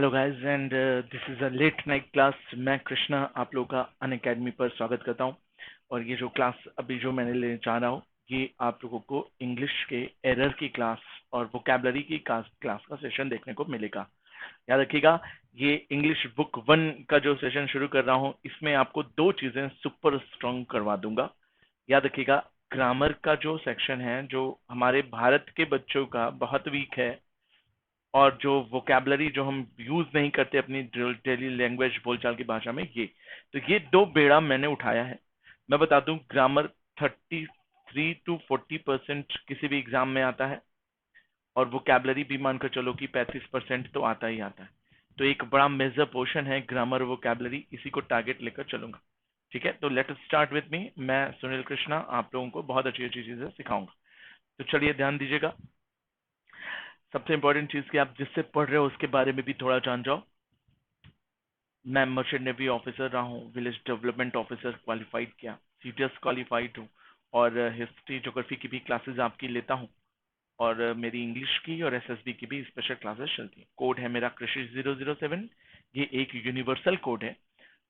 Hello guys and this is a late night class. मैं कृष्णा आप लोगों का अनअकैडमी पर स्वागत करता हूं। और ये जो क्लास अभी जो मैंने लेने जा रहा हूं, ये आप लोगों को इंग्लिश के एरर की क्लास और वोकैबलरी की क्लास का सेशन देखने को मिलेगा। याद रखिएगा, ये इंग्लिश बुक 1 का जो सेशन शुरू कर रहा हूं, इसमें आपको दो चीज़ें सुपर स्ट्रॉन्ग करवा दूंगा। याद रखिएगा, ग्रामर का जो सेक्शन है, जो हमारे भारत के बच्चों का बहुत वीक है, और जो वोकैबलरी जो हम यूज नहीं करते अपनी डेली लैंग्वेज बोलचाल की भाषा में, ये दो बेड़ा मैंने उठाया है। मैं बता दूं, ग्रामर 33 to 40% किसी भी एग्जाम में आता है, और वोकैबलरी भी मानकर चलो कि 35% तो आता ही आता है। तो एक बड़ा मेजर पोर्शन है ग्रामर वोकैबलरी, इसी को टारगेट लेकर चलूंगा। ठीक है, तो let us start with me. मैं सुनील कृष्णा आप लोगों को बहुत अच्छी अच्छी चीजें सिखाऊंगा। तो चलिए ध्यान दीजिएगा। सबसे इंपॉर्टेंट चीज कि आप जिससे पढ़ रहे हो उसके बारे में भी थोड़ा जान जाओ। मैं मर्चेंट नेवी ऑफिसर रहा हूँ, विलेज डेवलपमेंट ऑफिसर क्वालिफाइड किया, सीटीएस क्वालिफाइड हूँ, और हिस्ट्री ज्योग्राफी की भी क्लासेस आपकी लेता हूँ। और मेरी इंग्लिश की और एसएसबी की भी स्पेशल क्लासेस चलती हैं। कोड है मेरा कृषि 007। ये एक यूनिवर्सल कोड है।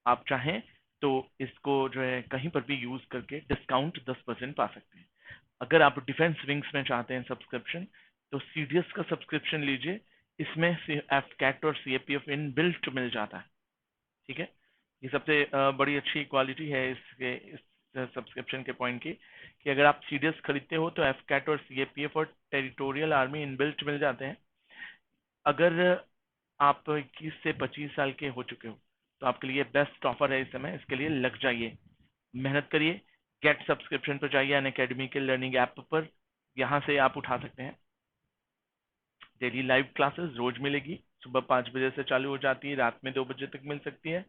आप चाहें तो इसको जो है कहीं पर भी यूज करके डिस्काउंट 10% पा सकते हैं। अगर आप डिफेंस विंग्स में चाहते हैं सब्सक्रिप्शन, तो सीडीएस का सब्सक्रिप्शन लीजिए। इसमें एफ कैट और सीएपीएफ इन बिल्ट मिल जाता है। ठीक है, ये सबसे बड़ी अच्छी क्वालिटी है इस सब्सक्रिप्शन के पॉइंट की, कि अगर आप सीडीएस खरीदते हो तो एफ कैट और सीएपीएफ और टेरिटोरियल आर्मी इनबिल्ट मिल जाते हैं। अगर आप 21 से 25 साल के हो चुके हो तो आपके लिए बेस्ट ऑफर है इस समय। इसके लिए लग जाइए, मेहनत करिए। गेट सब्सक्रिप्शन पर जाइए अनअकैडमी के लर्निंग ऐप पर। यहाँ से आप उठा सकते हैं। डेली लाइव क्लासेस रोज मिलेगी। सुबह 5 बजे से चालू हो जाती है, रात में 2 बजे तक मिल सकती है।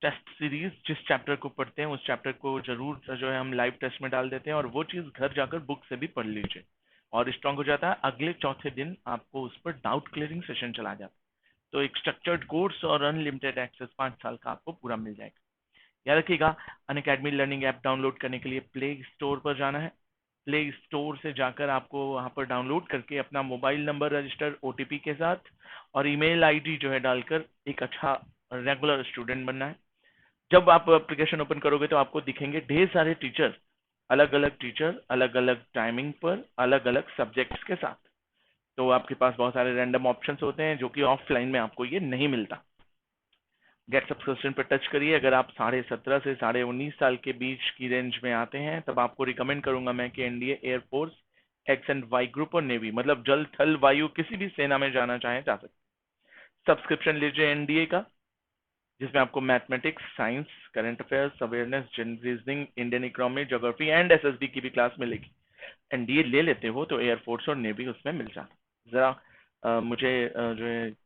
टेस्ट सीरीज, जिस चैप्टर को पढ़ते हैं उस चैप्टर को जरूर जो है हम लाइव टेस्ट में डाल देते हैं, और वो चीज घर जाकर बुक से भी पढ़ लीजिए और स्ट्रांग हो जाता है। अगले चौथे दिन आपको उस पर डाउट क्लियरिंग सेशन चला जाता है। तो एक स्ट्रक्चर्ड कोर्स और अनलिमिटेड एक्सेस 5 साल का आपको पूरा मिल जाएगा। याद रखिएगा, अनअकैडमी लर्निंग ऐप डाउनलोड करने के लिए प्ले स्टोर पर जाना है। प्ले स्टोर से जाकर आपको वहां पर डाउनलोड करके अपना मोबाइल नंबर रजिस्टर ओटीपी के साथ और ईमेल आईडी जो है डालकर एक अच्छा रेगुलर स्टूडेंट बनना है। जब आप एप्लीकेशन ओपन करोगे तो आपको दिखेंगे ढेर सारे टीचर, अलग अलग टाइमिंग पर अलग अलग सब्जेक्ट्स के साथ। तो आपके पास बहुत सारे रैंडम ऑप्शंस होते हैं जो कि ऑफलाइन में आपको ये नहीं मिलता। गेट सब्सक्रिप्शन पर टच करिए। अगर आप 17.5 से 19.5 साल के बीच की रेंज में आते हैं, तब आपको रिकमेंड करूंगा मैं कि NDA, air force, X and Y group और नेवी, मतलब जल थल वायु किसी भी सेना में जाना चाहें जा सकते। सब्सक्रिप्शन लीजिए एनडीए का, जिसमें आपको mathematics, science, current affairs, awareness, general reasoning, Indian economy, geography and SSB की भी क्लास मिलेगी। एनडीए ले लेते हो तो एयरफोर्स और नेवी उसमें मिल जाता। जरा मुझे जो है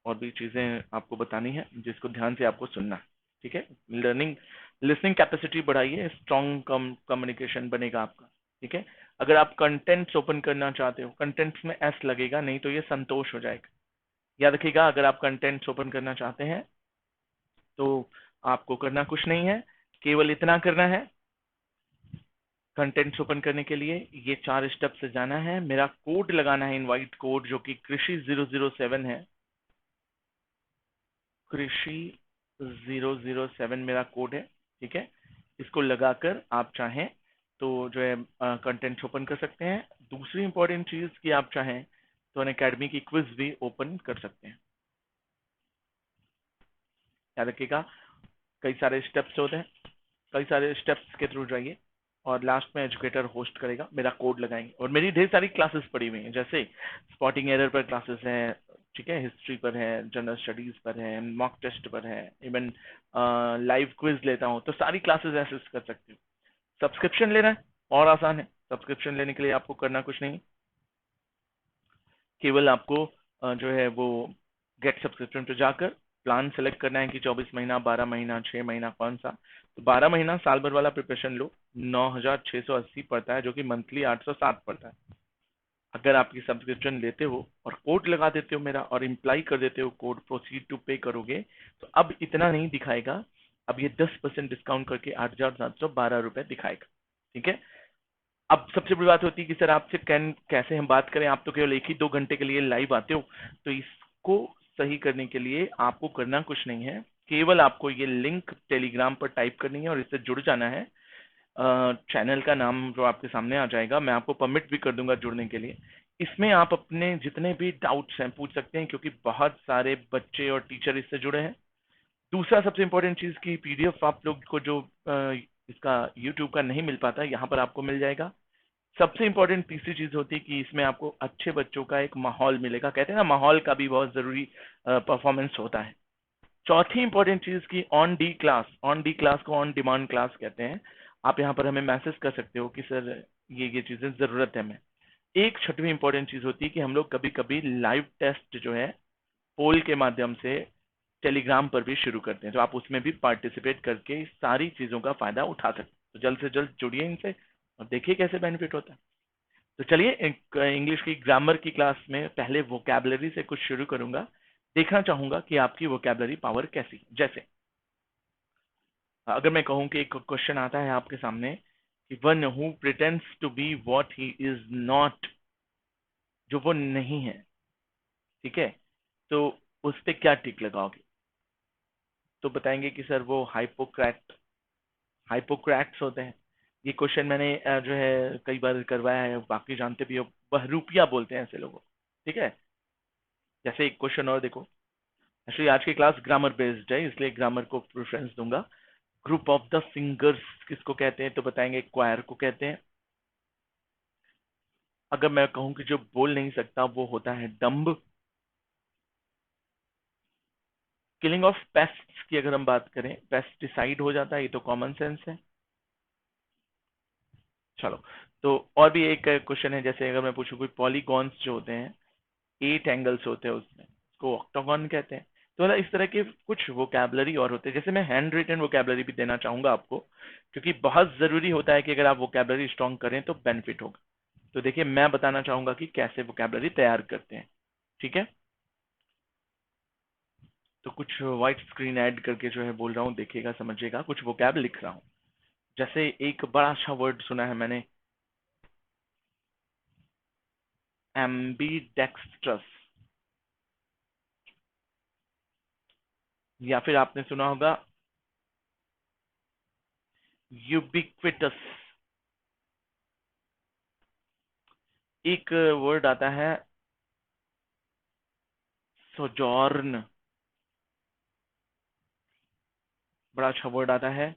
और भी चीजें आपको बतानी है, जिसको ध्यान से आपको सुनना है। ठीक है, लर्निंग लिसनिंग कैपेसिटी बढ़ाइए, स्ट्रॉन्ग कम्युनिकेशन बनेगा आपका। ठीक है, अगर आप कंटेंट्स ओपन करना चाहते हो, कंटेंट्स में एस लगेगा, नहीं तो ये संतोष हो जाएगा। याद रखिएगा, अगर आप कंटेंट्स ओपन करना चाहते हैं तो आपको करना कुछ नहीं है, केवल इतना करना है। कंटेंट्स ओपन करने के लिए ये 4 स्टेप से जाना है। मेरा कोड लगाना है, इनवाइट कोड, जो कि कृषि 007 है। कृषि 007 मेरा कोड है। ठीक है, इसको लगाकर आप चाहें तो जो है कंटेंट ओपन कर सकते हैं। दूसरी इंपॉर्टेंट चीज कि आप चाहें तो अनअकैडमी की क्विज भी ओपन कर सकते हैं। याद रखिएगा, कई सारे स्टेप्स होते हैं, कई सारे स्टेप्स के थ्रू जाइए और लास्ट में एजुकेटर होस्ट करेगा। मेरा कोड लगाएंगे और मेरी ढेर सारी क्लासेस पड़ी हुई हैं, जैसे स्पॉटिंग एरर पर क्लासेस हैं। ठीक है, हिस्ट्री पर है, जनरल स्टडीज पर है, मॉक टेस्ट पर है, इवन लाइव क्विज लेता हूँ। तो सारी क्लासेस एक्सेस कर सकते हो। सब्सक्रिप्शन लेना है और आसान है। सब्सक्रिप्शन लेने के लिए आपको करना कुछ नहीं, केवल आपको जो है वो गेट सब्सक्रिप्शन पे जाकर प्लान सेलेक्ट करना है कि 24 महीना, 12 महीना, 6 महीना, कौन सा। तो 12 महीना साल भर वाला प्रिपरेशन लो, 9,680 पड़ता है, जो कि मंथली 807 पड़ता है। अगर आपकी सब्सक्रिप्शन लेते हो और कोड लगा देते हो मेरा और इम्प्लाई कर देते हो कोड, प्रोसीड टू पे करोगे, तो अब इतना नहीं दिखाएगा, अब ये 10% डिस्काउंट करके 8,712 रुपए दिखाएगा। ठीक है, अब सबसे बड़ी बात होती है कि सर आपसे कैसे हम बात करें, आप तो केवल 1 ही 2 घंटे के लिए लाइव आते हो। तो इसको सही करने के लिए आपको करना कुछ नहीं है, केवल आपको ये लिंक टेलीग्राम पर टाइप करनी है और इससे जुड़ जाना है। चैनल का नाम जो आपके सामने आ जाएगा, मैं आपको परमिट भी कर दूंगा जुड़ने के लिए। इसमें आप अपने जितने भी डाउट्स हैं पूछ सकते हैं, क्योंकि बहुत सारे बच्चे और टीचर इससे जुड़े हैं। दूसरा सबसे इम्पोर्टेंट चीज़ की पीडीएफ आप लोग को जो इसका यूट्यूब का नहीं मिल पाता, यहाँ पर आपको मिल जाएगा। सबसे इम्पोर्टेंट तीसरी चीज़ होती है कि इसमें आपको अच्छे बच्चों का एक माहौल मिलेगा। कहते हैं ना, माहौल का भी बहुत ज़रूरी परफॉर्मेंस होता है। चौथी इंपॉर्टेंट चीज की ऑन डी क्लास को ऑन डिमांड क्लास कहते हैं। आप यहाँ पर हमें मैसेज कर सकते हो कि सर ये चीजें जरूरत है हमें। एक छठवीं इंपॉर्टेंट चीज होती है कि हम लोग कभी कभी लाइव टेस्ट जो है पोल के माध्यम से टेलीग्राम पर भी शुरू करते हैं, तो आप उसमें भी पार्टिसिपेट करके इस सारी चीजों का फायदा उठा सकते हैं। तो जल्द से जल्द जुड़िए इनसे और देखिए कैसे बेनिफिट होता है। तो चलिए, इंग्लिश की ग्रामर की क्लास में पहले वोकैबुलरी से कुछ शुरू करूंगा। देखना चाहूंगा कि आपकी वोकैबुलरी पावर कैसी है। जैसे अगर मैं कहूं कि एक क्वेश्चन आता है आपके सामने कि one who pretends to be what he is not, जो वो नहीं है, ठीक है, तो उस पे क्या टिक लगाओगे? तो बताएंगे कि सर वो हाइपोक्रेट्स होते हैं। ये क्वेश्चन मैंने जो है कई बार करवाया है, बाकी जानते भी हो, बहरूपिया बोलते हैं ऐसे लोगों को, ठीक है। जैसे एक क्वेश्चन और देखो, एक्चुअली आज की क्लास ग्रामर बेस्ड है, इसलिए ग्रामर को प्रेफरेंस दूंगा। ग्रुप ऑफ द सिंगर्स किसको कहते हैं? तो बताएंगे क्वायर को कहते हैं। अगर मैं कहूं कि जो बोल नहीं सकता वो होता है डम्ब। किलिंग ऑफ पेस्ट्स की अगर हम बात करें, पेस्टिसाइड हो जाता है, ये तो कॉमन सेंस है। चलो, तो और भी एक क्वेश्चन है, जैसे अगर मैं पूछूं कोई पॉलीगॉन्स जो होते हैं, 8 एंगल्स होते हैं उसमें, उसको ऑक्टागन कहते हैं। तो मतलब इस तरह के कुछ वोकैबुलरी और होते हैं। जैसे मैं हैंड रिटन वोकैबुलरी भी देना चाहूंगा आपको, क्योंकि बहुत जरूरी होता है कि अगर आप वोकैबुलरी स्ट्रॉन्ग करें तो बेनिफिट होगा। तो देखिए, मैं बताना चाहूंगा कि कैसे वोकैबुलरी तैयार करते हैं, ठीक है। तो कुछ व्हाइट स्क्रीन ऐड करके जो है बोल रहा हूँ, देखिएगा समझिएगा, कुछ वोकैब लिख रहा हूँ। जैसे एक बड़ा अच्छा वर्ड सुना है मैंने, एम्बीडेक्स्ट्रस, या फिर आपने सुना होगा यूबिक्विटस। एक वर्ड आता है सोजॉर्न, बड़ा अच्छा वर्ड आता है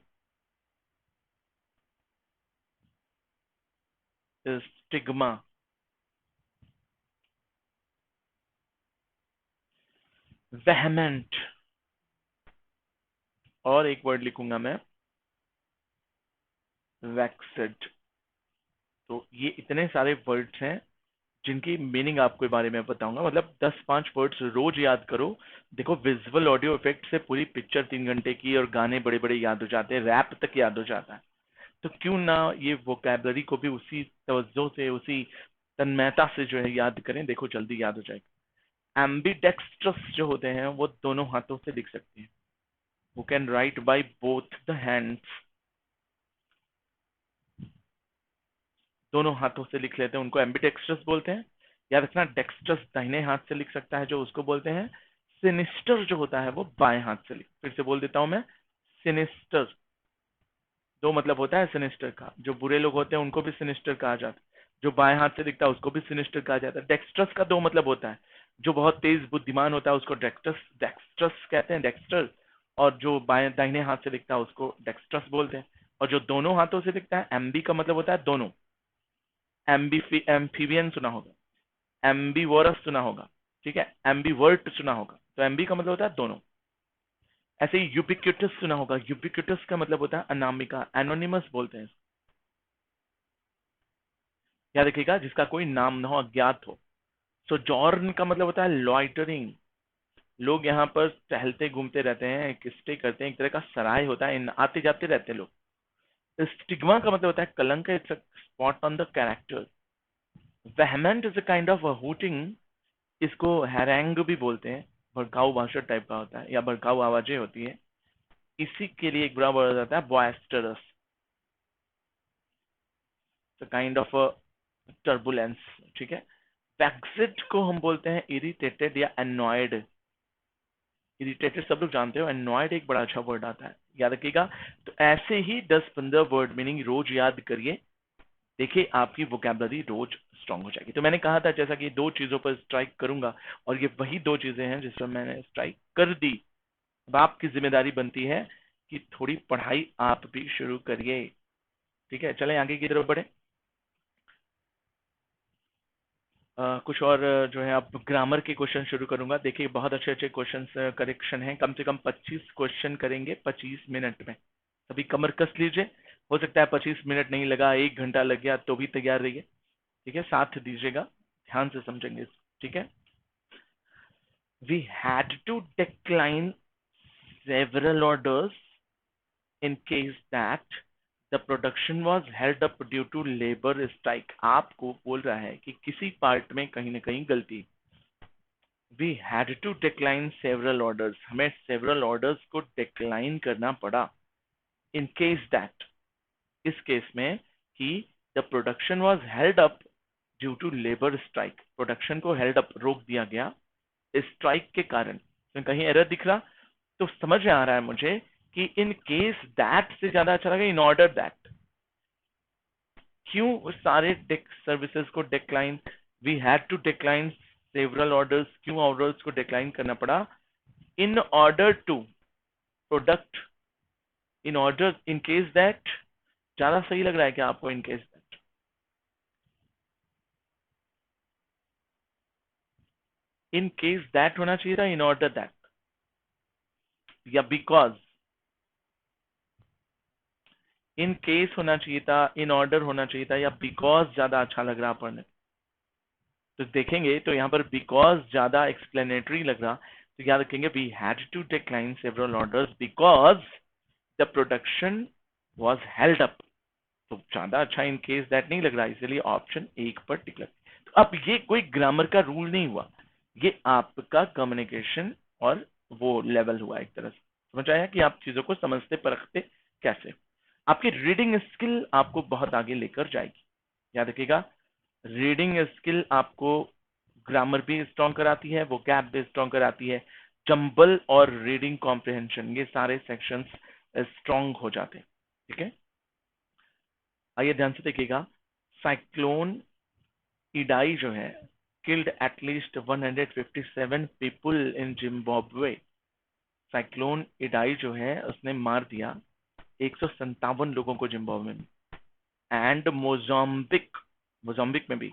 स्टिग्मा। वेहमेंट, और एक वर्ड लिखूंगा मैं, वैक्सिड। तो ये इतने सारे वर्ड्स हैं जिनकी मीनिंग आपको बारे में बताऊंगा। मतलब 10-5 वर्ड्स रोज याद करो। देखो, विजुअल ऑडियो इफेक्ट से पूरी पिक्चर 3 घंटे की और गाने बड़े बड़े याद हो जाते हैं, रैप तक याद हो जाता है। तो क्यों ना ये वोकैबुलरी को भी उसी तवज्जो से, उसी तन्मयता से जो है याद करें। देखो, जल्दी याद हो जाएगा। एम्बीडेक्स्ट्रस जो होते हैं वो दोनों हाथों से लिख सकते हैं। वो can write by both the hands, दोनों हाथों से लिख लेते हैं, उनको एम्बीडेक्स्ट्रस बोलते हैं। याद रखना, डेक्स्ट्रस दाहिने हाथ से लिख सकता है, जो उसको बोलते हैं। सिनिस्टर जो होता है वो बाएं हाथ से लिख, फिर से बोल देता हूं मैं, सिनिस्टर। दो मतलब होता है सिनिस्टर का, जो बुरे लोग होते हैं उनको भी सिनिस्टर कहा जाता है, जो बाएं हाथ से लिखता है उसको भी सिनिस्टर कहा जाता है। डेक्स्ट्रस का दो मतलब होता है, जो बहुत तेज बुद्धिमान होता है उसको डेक्स्ट्रस डेक्स्ट्रस कहते हैं, डेक्स्टर। और जो बाएं दाहिने हाथ से लिखता है उसको डेक्स्ट्रस बोलते हैं। और जो दोनों हाथों से लिखता है, एम्बी का मतलब होता है दोनों। एम्फीबियन सुना होगा, एम्बीवोरस सुना होगा, ठीक है, एम्बीवर्ट सुना होगा, तो एम्बी का मतलब होता है दोनों। ऐसे ही यूबिक्यूटस सुना होगा, यूबिक्यूटस का मतलब होता है अनामिका, एनोनिमस बोलते हैं। याद रखिएगा, जिसका कोई नाम ना हो, अज्ञात हो। सोजॉर्न का मतलब होता है लॉइटरिंग, लोग यहाँ पर टहलते घूमते रहते हैं, एक स्टे करते हैं, एक तरह का सराय होता है, आते जाते रहते हैं लोग। स्टिग्मा का मतलब होता है कलंक, it's a spot on the character. Vehement is a kind of hooting, इसको हैरेंग भी बोलते हैं, भड़काऊ भाषण टाइप का होता है या भड़काऊ आवाजें होती है। इसी के लिए एक बुरा वर्ड आता है बॉयस्टरस, काइंड ऑफ टर्बुलेंस, ठीक है। वैक्सिड को हम बोलते हैं इरिटेटेड या एनॉयड, इरिटेटेड सब लोग जानते हो, अननॉयड एक बड़ा अच्छा वर्ड आता है, याद रखिएगा। तो ऐसे ही 10-15 वर्ड मीनिंग रोज याद करिए, देखिए आपकी वोकैबुलरी रोज स्ट्रांग हो जाएगी। तो मैंने कहा था जैसा कि 2 चीजों पर स्ट्राइक करूंगा, और ये वही 2 चीजें हैं जिस पर मैंने स्ट्राइक कर दी। अब आपकी जिम्मेदारी बनती है कि थोड़ी पढ़ाई आप भी शुरू करिए। ठीक है, चलें आगे की तरफ बढ़े। कुछ और जो है, अब ग्रामर के क्वेश्चन शुरू करूंगा। देखिए बहुत अच्छे अच्छे क्वेश्चन करेक्शन हैं, कम से कम 25 क्वेश्चन करेंगे 25 मिनट में। अभी कमर कस लीजिए, हो सकता है 25 मिनट नहीं लगा, 1 घंटा लग गया तो भी तैयार रहिए। ठीक है, साथ दीजिएगा, ध्यान से समझेंगे इसको। ठीक है, we had to decline several orders in case that the production was held up due to labor strike। आपको बोल रहा है कि किसी पार्ट में कहीं ना कहीं गलती। We had to decline several orders, हमें several orders को decline करना पड़ा। In case that, इस केस में कि the production was held up due to labor strike, production को held up रोक दिया गया स्ट्राइक के कारण। तो कहीं एरर दिख रहा तो समझ में आ रहा है मुझे कि इन केस दैट से ज्यादा अच्छा लगा इन ऑर्डर दैट। क्यों सारे सर्विसेज को decline, we had to decline several orders, क्यों ऑर्डर्स को डिक्लाइन करना पड़ा? In order to product, in order, in case that ज्यादा सही लग रहा है क्या आपको? In case that, in case that होना चाहिए था, इन ऑर्डर दैट, या बिकॉज? इन केस होना चाहिए था, इन ऑर्डर होना चाहिए था, या बिकॉज ज्यादा अच्छा लग रहा पढ़ने? तो देखेंगे तो यहाँ पर बिकॉज ज्यादा एक्सप्लेनेटरी लग रहा, तो याद रखेंगे we had to decline several orders because the production was held up. तो ज्यादा अच्छा इन केस दैट नहीं लग रहा, इसलिए ऑप्शन 1 पर टिक लग। तो अब ये कोई ग्रामर का रूल नहीं हुआ, ये आपका कम्युनिकेशन और वो लेवल हुआ एक तरह से। समझ आया कि आप चीजों को समझते परखते कैसे। आपकी रीडिंग स्किल आपको बहुत आगे लेकर जाएगी, याद रखिएगा। रीडिंग स्किल आपको ग्रामर भी स्ट्रॉन्ग कराती है, वो गैप भी स्ट्रॉन्ग कराती है, जंबल और रीडिंग कॉम्प्रिहेंशन ये सारे सेक्शंस स्ट्रॉन्ग हो जाते हैं। ठीक है, आइए ध्यान से देखिएगा। साइक्लोन इडाई जो है killed at least 157 people in Zimbabwe. Cyclone Idai जो है उसने मार दिया 157 लोगों को जिम्बाब्वे में, एंड मोजाम्बिक, मोजाम्बिक में भी,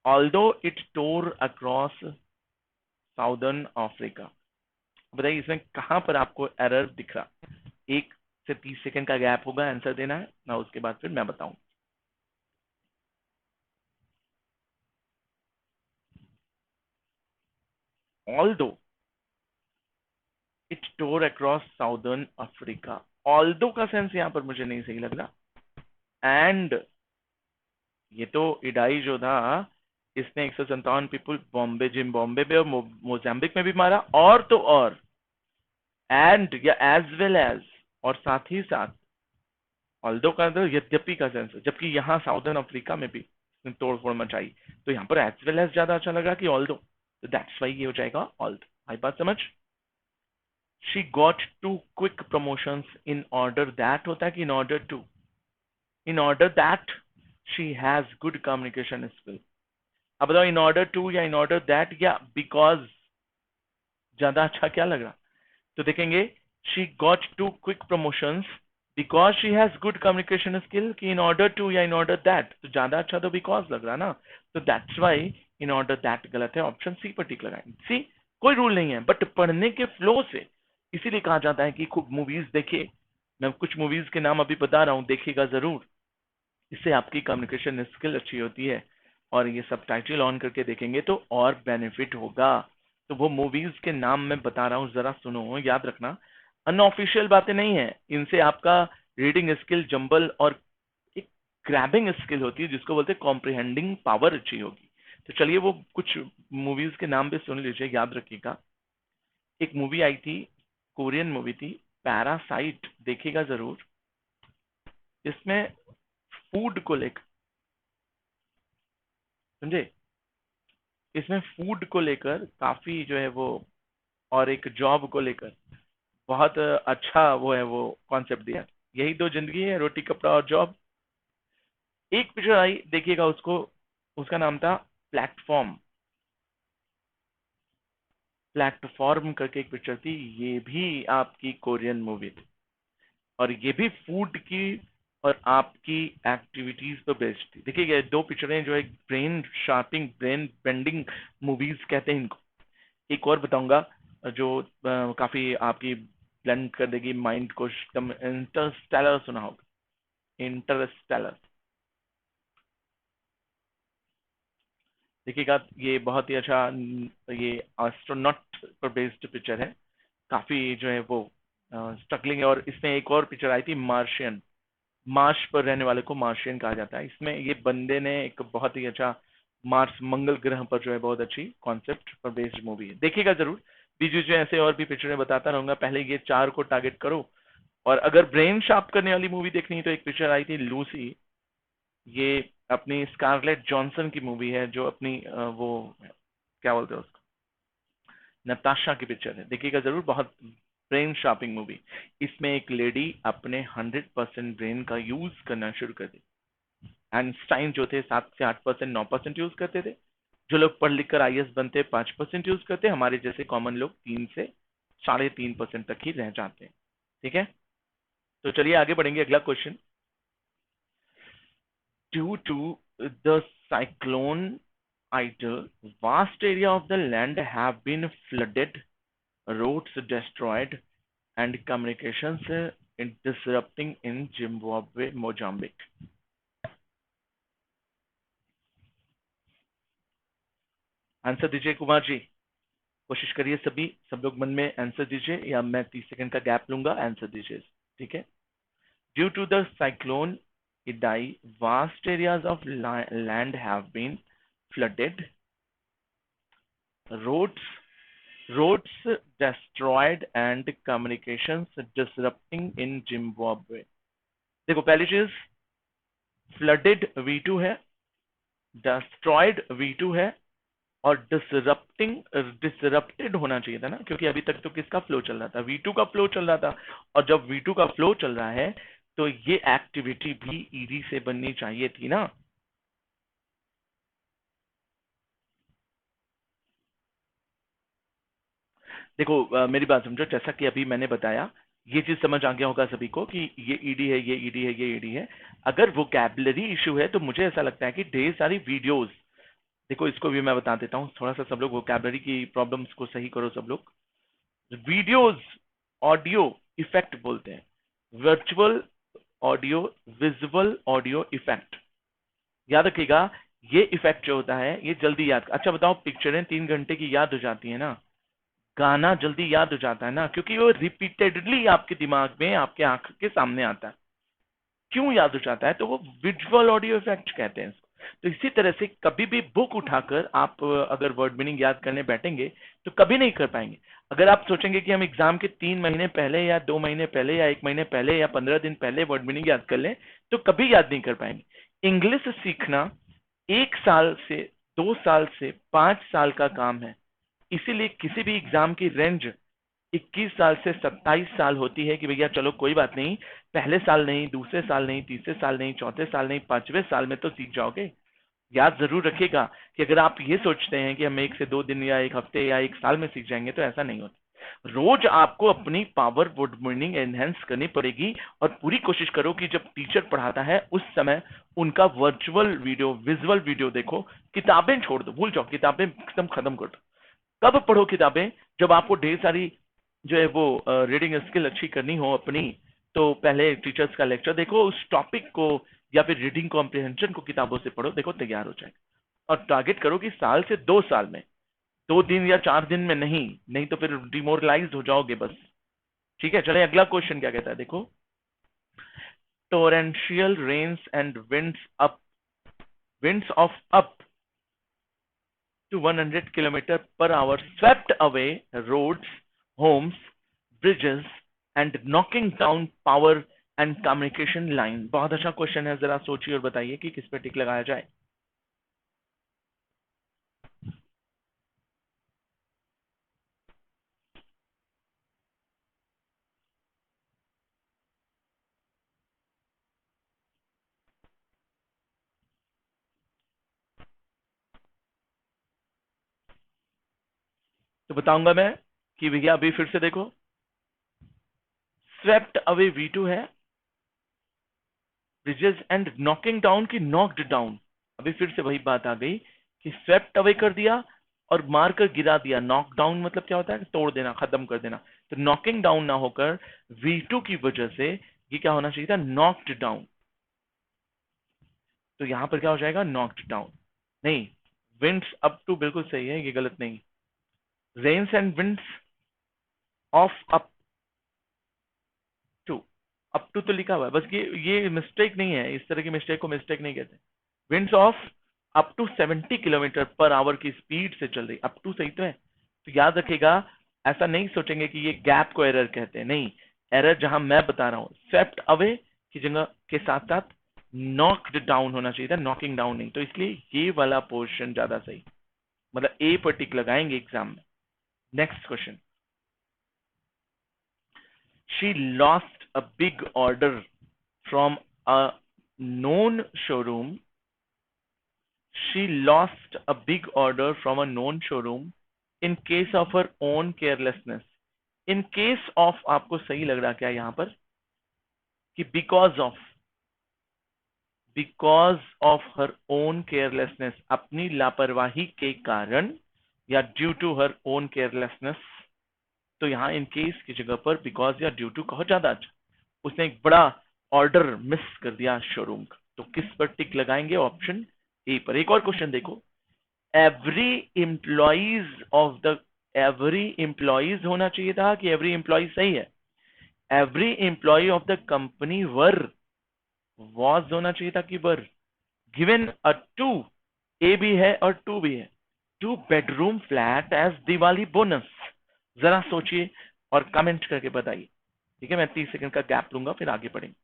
although it tore across southern Africa. बताइए इसमें कहां पर आपको एरर दिख रहा? 1 से 30 सेकंड का गैप होगा, आंसर देना है ना, उसके बाद फिर मैं बताऊं। Although it tore across southern Africa, although का सेंस यहां पर मुझे नहीं सही लग रहा। एंड ये तो इडाई जो था इसने 157 पीपल बॉम्बे, जिम्बाब्वे में और मोजाम्बिक में भी मारा, और तो और एंड या एज वेल एज, और साथ ही साथ, ऑल्दो का तो यद्यपि का सेंस है, जबकि यहाँ साउदर्न अफ्रीका में भी इसने तोड़ फोड़ मचाई। तो यहाँ पर एज वेल एज ज्यादा अच्छा लगा कि ऑल्दो, तो दैट्स वाई ये हो जाएगा ऑल्दो। आई बात समझ? She got 2 quick promotions in order that होता है कि in order to? In order that she has good communication skill. अब बताओ इन ऑर्डर टू या इन ऑर्डर दैट या बिकॉज ज्यादा अच्छा क्या लग रहा? तो देखेंगे, she got 2 quick promotions because she has good communication skill, कि इन ऑर्डर टू या इन ऑर्डर दैट? तो ज्यादा अच्छा तो बिकॉज लग रहा ना, तो that's why in order that गलत है, ऑप्शन सी पर टिक लगाएं। सी, कोई रूल नहीं है, बट पढ़ने के फ्लो से, इसीलिए कहा जाता है कि खूब मूवीज देखिए। मैं कुछ मूवीज के नाम अभी बता रहा हूँ, देखिएगा जरूर, इससे आपकी कम्युनिकेशन स्किल अच्छी होती है। और ये सब टाइटल ऑन करके देखेंगे तो और बेनिफिट होगा। तो वो मूवीज के नाम मैं बता रहा हूँ, जरा सुनो, याद रखना। अनऑफिशियल बातें नहीं है, इनसे आपका रीडिंग स्किल, जंबल और एक ग्रैबिंग स्किल होती है जिसको बोलते हैं कॉम्प्रिहेंडिंग पावर अच्छी होगी। तो चलिए वो कुछ मूवीज के नाम भी सुन लीजिए, याद रखिएगा। एक मूवी आई थी, कोरियन मूवी थी, पैरासाइट, देखिएगा जरूर। इसमें फूड को लेकर, समझे, इसमें फूड को लेकर काफी जो है वो और एक जॉब को लेकर बहुत अच्छा वो है, वो कॉन्सेप्ट दिया। यही दो जिंदगी है, रोटी कपड़ा और जॉब। एक पिक्चर आई देखिएगा उसको, उसका नाम था प्लेटफॉर्म। प्लेटफॉर्म करके एक पिक्चर थी, ये भी आपकी कोरियन मूवी थी, और ये भी फूड की और आपकी एक्टिविटीज पे बेस्ड थी। देखिए ये दो पिक्चरें जो एक brain sharping, brain bending movies कहते हैं इनको। एक और बताऊंगा जो काफी आपकी ब्लेंड कर देगी माइंड को, इंटरस्टेलर सुना होगा, इंटरस्टेलर। देखिएगा ये बहुत ही अच्छा, ये एस्ट्रोनॉट पर बेस्ड पिक्चर है, काफी जो है वो स्ट्रगलिंग है। और इसमें एक और पिक्चर आई थी मार्शियन, मार्स पर रहने वाले को मार्शियन कहा जाता है। इसमें ये बंदे ने एक बहुत ही अच्छा मार्स, मंगल ग्रह पर जो है बहुत अच्छी कॉन्सेप्ट पर बेस्ड मूवी है, देखिएगा जरूर। बीच बीच में ऐसे और भी पिक्चरें बताता रहूंगा, पहले ये चार को टारगेट करो। और अगर ब्रेन शार्प करने वाली मूवी देखनी है तो एक पिक्चर आई थी लूसी, ये अपनी स्कारलेट जॉनसन की मूवी है, जो अपनी वो क्या बोलते हैं उसको, नताशा की पिक्चर है, देखिएगा जरूर, बहुत ब्रेन शार्पिंग मूवी। इसमें एक लेडी अपने 100% ब्रेन का यूज करना शुरू कर दी। आइंस्टाइन जो थे 7 से 8%, 9% यूज करते थे। जो लोग पढ़ लिख कर आईएएस बनते 5% यूज करते, हमारे जैसे कॉमन लोग 3 से 3.5% तक ही रह जाते हैं। ठीक है, तो चलिए आगे बढ़ेंगे। अगला question, due to the cyclone Idle, vast area of the land have been flooded, roads destroyed, and communications disrupting in Zimbabwe, Mozambique. Answer दीजिए कुमार जी, कोशिश करिए सभी, सब लोग मन में आंसर दीजिए, या मैं 30 सेकंड का गैप लूंगा, आंसर दीजिए। ठीक है, due to the cyclone Idai, vast areas of land have been flooded, roads roads destroyed, and communications disrupting in Zimbabwe. देखो पहली चीज, फ्लडेड V2 है, डिस्ट्रॉयड V2 है, और डिसरप्टिंग, डिसरप्टेड होना चाहिए था ना, क्योंकि अभी तक तो किसका फ्लो चल रहा था, V2 का फ्लो चल रहा था। और जब V2 का फ्लो चल रहा है तो ये एक्टिविटी भी ईडी से बननी चाहिए थी ना। देखो मेरी बात समझो, जैसा कि अभी मैंने बताया, ये चीज समझ आ गया होगा सभी को कि ये ईडी है, ये ईडी है, ये ईडी है। अगर वोकैबुलरी इशू है तो मुझे ऐसा लगता है कि ढेर सारी वीडियोस, देखो इसको भी मैं बता देता हूँ थोड़ा सा, सब लोग वोकैबुलरी की प्रॉब्लम्स को सही करो सब लोग। वीडियोस ऑडियो इफेक्ट बोलते हैं, virtual audio, visual audio effect, याद रखिएगा। ये इफेक्ट जो होता है ये जल्दी याद, अच्छा बताओ, पिक्चरें 3 घंटे की याद हो जाती है ना, गाना जल्दी याद हो जाता है ना, क्योंकि वो रिपीटेडली आपके दिमाग में, आपके आंख के सामने आता है। क्यों याद हो जाता है, तो वो विजुअल ऑडियो इफेक्ट कहते हैं इसको। तो इसी तरह से कभी भी बुक उठाकर आप अगर वर्ड मीनिंग याद करने बैठेंगे तो कभी नहीं कर पाएंगे। अगर आप सोचेंगे कि हम एग्जाम के 3 महीने पहले या 2 महीने पहले या 1 महीने पहले या 15 दिन पहले वर्ड मीनिंग याद कर लें तो कभी याद नहीं कर पाएंगे। इंग्लिश सीखना 1 साल से, 2 साल से 5 साल का काम है। इसीलिए किसी भी एग्जाम की रेंज 21 साल से 27 साल होती है कि भैया चलो कोई बात नहीं, पहले साल नहीं, दूसरे साल नहीं, तीसरे साल नहीं, चौथे साल नहीं, 5वें साल में तो सीख जाओगे। याद जरूर रखिएगा कि अगर आप ये सोचते हैं कि हम 1 से 2 दिन या 1 हफ्ते या 1 साल में सीख जाएंगे तो ऐसा नहीं होता। रोज आपको अपनी पावर वर्ड मीनिंग एनहेंस करनी पड़ेगी, और पूरी कोशिश करो कि जब टीचर पढ़ाता है उस समय उनका वर्चुअल वीडियो, विजुअल वीडियो देखो। किताबें छोड़ दो, भूल जाओ, किताबें एकदम खत्म कर दो। कब पढ़ो किताबें, जब आपको ढेर सारी जो है वो रीडिंग स्किल अच्छी करनी हो अपनी, तो पहले टीचर्स का लेक्चर देखो, उस टॉपिक को या फिर रीडिंग कॉम्प्रिहेंशन को किताबों से पढ़ो, देखो तैयार हो जाएगा। और टारगेट करो कि साल से 2 साल में, 2 दिन या 4 दिन में नहीं, नहीं तो फिर डिमोरलाइज हो जाओगे बस। ठीक है, चले अगला क्वेश्चन क्या कहता है, देखो। Torrential rains and winds of up to 100 kilometer per hour swept away roads, homes, bridges, and knocking down power and communication line। बहुत अच्छा क्वेश्चन है, जरा सोचिए और बताइए कि किस पे टिक लगाया जाए। तो बताऊंगा मैं कि भैया अभी फिर से देखो, स्वेप्ट अवे V2 है, ब्रिजेस एंड नॉकिंग डाउन की नॉक्ड डाउन। अभी फिर से वही बात आ गई कि स्वेप्ट अवे कर दिया और मारकर गिरा दिया। नॉक डाउन मतलब क्या होता है? तोड़ देना, खत्म कर देना। तो नॉकिंग डाउन ना होकर V2 की वजह से ये क्या होना चाहिए था? Knocked down. तो यहां पर क्या हो जाएगा? Knocked down. नहीं, विंड्स अप टू बिल्कुल सही है, ये गलत नहीं। Rains and winds off up to, up to तो लिखा हुआ है, बस ये मिस्टेक नहीं है, इस तरह की मिस्टेक को मिस्टेक नहीं कहते। Winds off up to 70 kilometre per hour की स्पीड से चल रही। अप टू सही तो है। तो याद रखिएगा, ऐसा नहीं सोचेंगे कि ये गैप को एरर कहते हैं, नहीं। एरर जहां मैं बता रहा हूं, स्वेप्ट अवे की जगह के साथ साथ नॉक्ड डाउन होना चाहिए था, नॉकिंग डाउन नहीं। तो इसलिए ये वाला पोर्शन ज्यादा सही, मतलब ए पर टिक लगाएंगे एग्जाम में। Next question, she lost a big order from a known showroom. She lost a big order from a known showroom in case of her own carelessness. In case of आपको सही लग रहा क्या यहां पर कि because of her own carelessness, अपनी लापरवाही के कारण, या due to her own carelessness। तो यहां इन केस की जगह पर बिकॉज या ड्यू टू कहो ज्यादा अच्छा। उसने एक बड़ा ऑर्डर मिस कर दिया शोरूम का। तो किस पर टिक लगाएंगे? ऑप्शन ए पर। एक और क्वेश्चन देखो, every employees of the, every employees होना चाहिए था कि एवरी एम्प्लॉय? सही है, every employee of the company were, was होना चाहिए था कि वर गिवन अ टू, ए भी है और टू भी है, 2 bedroom flat as Diwali bonus. जरा सोचिए और कमेंट करके बताइए। ठीक है, मैं 30 सेकंड का गैप लूंगा, फिर आगे बढ़ेंगे।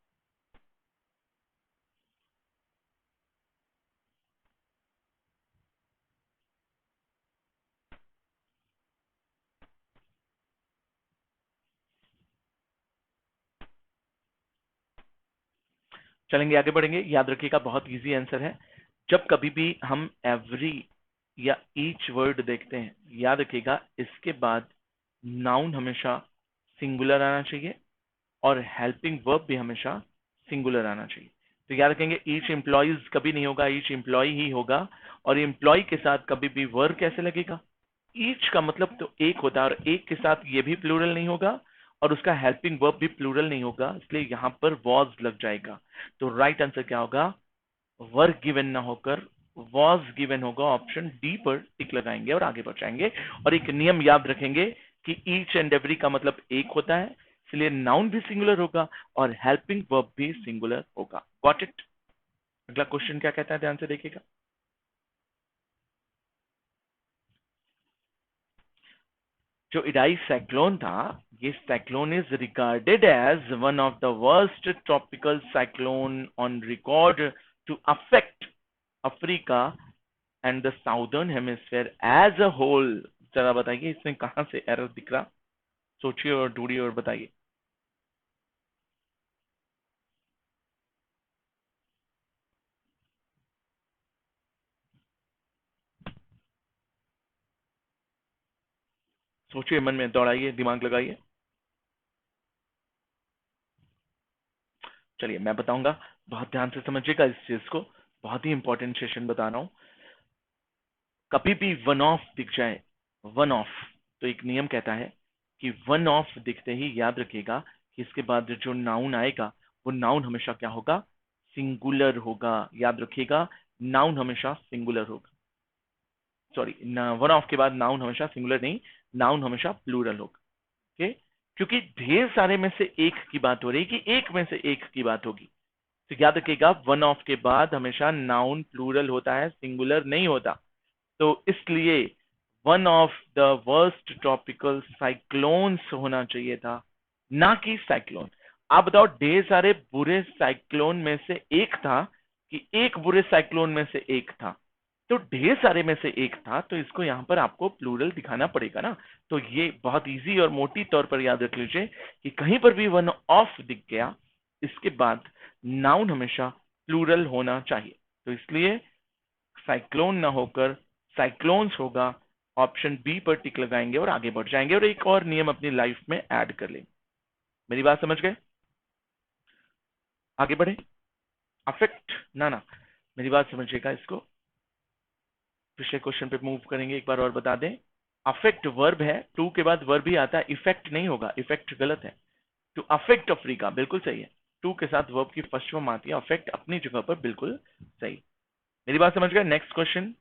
चलेंगे, आगे बढ़ेंगे। याद रखिएगा, बहुत इजी आंसर है। जब कभी भी हम एवरी या ईच वर्ड देखते हैं, याद रखिएगा इसके बाद नाउन हमेशा सिंगुलर आना चाहिए और हेल्पिंग वर्ब भी हमेशा सिंगुलर आना चाहिए। तो याद रखेंगे, ईच एम्प्लॉइज कभी नहीं होगा, ईच एम्प्लॉय ही होगा। और एम्प्लॉय के साथ कभी भी वर्ब कैसे लगेगा? ईच का मतलब तो एक होता है, और एक के साथ ये भी प्लूरल नहीं होगा और उसका हेल्पिंग वर्ब भी प्लूरल नहीं होगा, इसलिए यहां पर वॉज लग जाएगा। तो राइट आंसर क्या होगा? वर गिवन ना होकर वॉज गिवन होगा। ऑप्शन डी पर टिक लगाएंगे और आगे बढ़ जाएंगे। और एक नियम याद रखेंगे कि ईच एंड एवरी का मतलब एक होता है, इसलिए नाउन भी सिंगुलर होगा और हेल्पिंग वर्ब भी सिंगुलर होगा। Got it? अगला क्वेश्चन क्या कहता है, ध्यान से देखिएगा। जो इडाई साइक्लोन था, ये cyclone is regarded as one of the worst tropical cyclone on record to affect Africa and the southern hemisphere as a whole. जरा बताइए इसमें कहां से एरर दिख रहा? सोचिए और ढूंढिए और बताइए। सोचिए, मन में दौड़ाइए, दिमाग लगाइए। चलिए मैं बताऊंगा, बहुत ध्यान से समझिएगा इस चीज को, बहुत ही इंपॉर्टेंट सेशन बता रहा हूं। कभी भी वन ऑफ दिख जाए, वन ऑफ, तो एक नियम कहता है कि वन ऑफ दिखते ही याद रखिएगा कि इसके बाद जो नाउन आएगा वो नाउन हमेशा क्या होगा? सिंगुलर होगा। याद रखिएगा, नाउन हमेशा सिंगुलर होगा। सॉरी, वन ऑफ के बाद नाउन हमेशा सिंगुलर नहीं, नाउन हमेशा प्लूरल होगा। ओके, क्योंकि ढेर सारे में से एक की बात हो रही है कि एक में से एक की बात होगी। तो याद रखिएगा, वन ऑफ के बाद हमेशा नाउन प्लूरल होता है, सिंगुलर नहीं होता। तो इसलिए one of the worst tropical cyclones होना चाहिए था, ना कि साइक्लोन। आप बताओ, ढेर सारे बुरे साइक्लोन में से एक था कि एक बुरे साइक्लोन में से एक था? तो ढेर सारे में से एक था, तो इसको यहां पर आपको प्लूरल दिखाना पड़ेगा ना। तो ये बहुत इजी और मोटी तौर पर याद रख लीजिए कि कहीं पर भी वन ऑफ दिख गया, इसके बाद नाउन हमेशा प्लूरल होना चाहिए। तो इसलिए साइक्लोन ना होकर साइक्लोन्स होगा ऑप्शन बी पर टिक लगाएंगे और आगे बढ़ जाएंगे और एक और नियम अपनी लाइफ में ऐड कर लेंगे। मेरी बात समझ गए? आगे बढ़े। अफेक्ट ना ना, मेरी बात समझिएगा इसको, पिछले क्वेश्चन पे मूव करेंगे। एक बार और बता दें, अफेक्ट वर्ब है, टू के बाद वर्ब ही आता है, इफेक्ट नहीं होगा, इफेक्ट गलत है। टू अफेक्ट अफ्रीका बिल्कुल सही है, टू के साथ वर्ब की फर्स्ट फॉर्म आती है, अफेक्ट अपनी जगह पर बिल्कुल सही। मेरी बात समझ गए? Next question.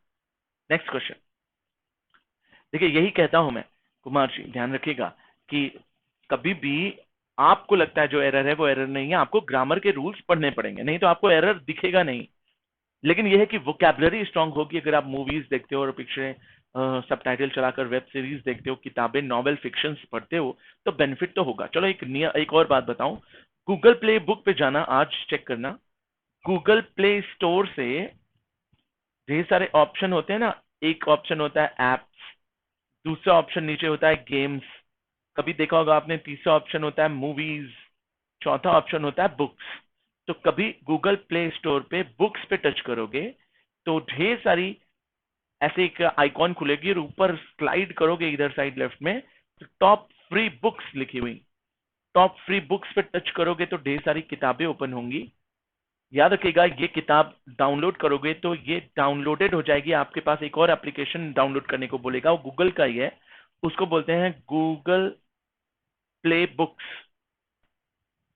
नेक्स्ट क्वेश्चन देखिए, यही कहता हूं मैं कुमार जी, ध्यान रखिएगा कि कभी भी आपको लगता है जो एरर है वो एरर नहीं है, आपको ग्रामर के रूल्स पढ़ने पड़ेंगे, नहीं तो आपको एरर दिखेगा नहीं। लेकिन यह है कि वोकैबुलरी स्ट्रांग होगी अगर आप मूवीज देखते हो और पिक्चरें सबटाइटल चलाकर वेब सीरीज देखते हो, किताबें नॉवेल फिक्शंस पढ़ते हो, तो बेनिफिट तो होगा। चलो एक और बात बताऊं, गूगल प्ले बुक पे जाना, आज चेक करना, गूगल प्ले स्टोर से ढेर सारे ऑप्शन होते हैं ना, एक ऑप्शन होता है एप्स, दूसरा ऑप्शन नीचे होता है गेम्स, कभी देखा होगा आपने तीसरा ऑप्शन होता है मूवीज, चौथा ऑप्शन होता है बुक्स। तो कभी गूगल प्ले स्टोर पे बुक्स पे टच करोगे तो ढेर सारी ऐसे एक आइकॉन खुलेगी और ऊपर स्लाइड करोगे इधर साइड लेफ्ट में, तो टॉप फ्री बुक्स लिखी हुई, टॉप फ्री बुक्स पे टच करोगे तो ढेर सारी किताबें ओपन होंगी। याद रखिएगा, ये किताब डाउनलोड करोगे तो ये डाउनलोडेड हो जाएगी, आपके पास एक और एप्लीकेशन डाउनलोड करने को बोलेगा, वो गूगल का ही है, उसको बोलते हैं गूगल प्ले बुक्स।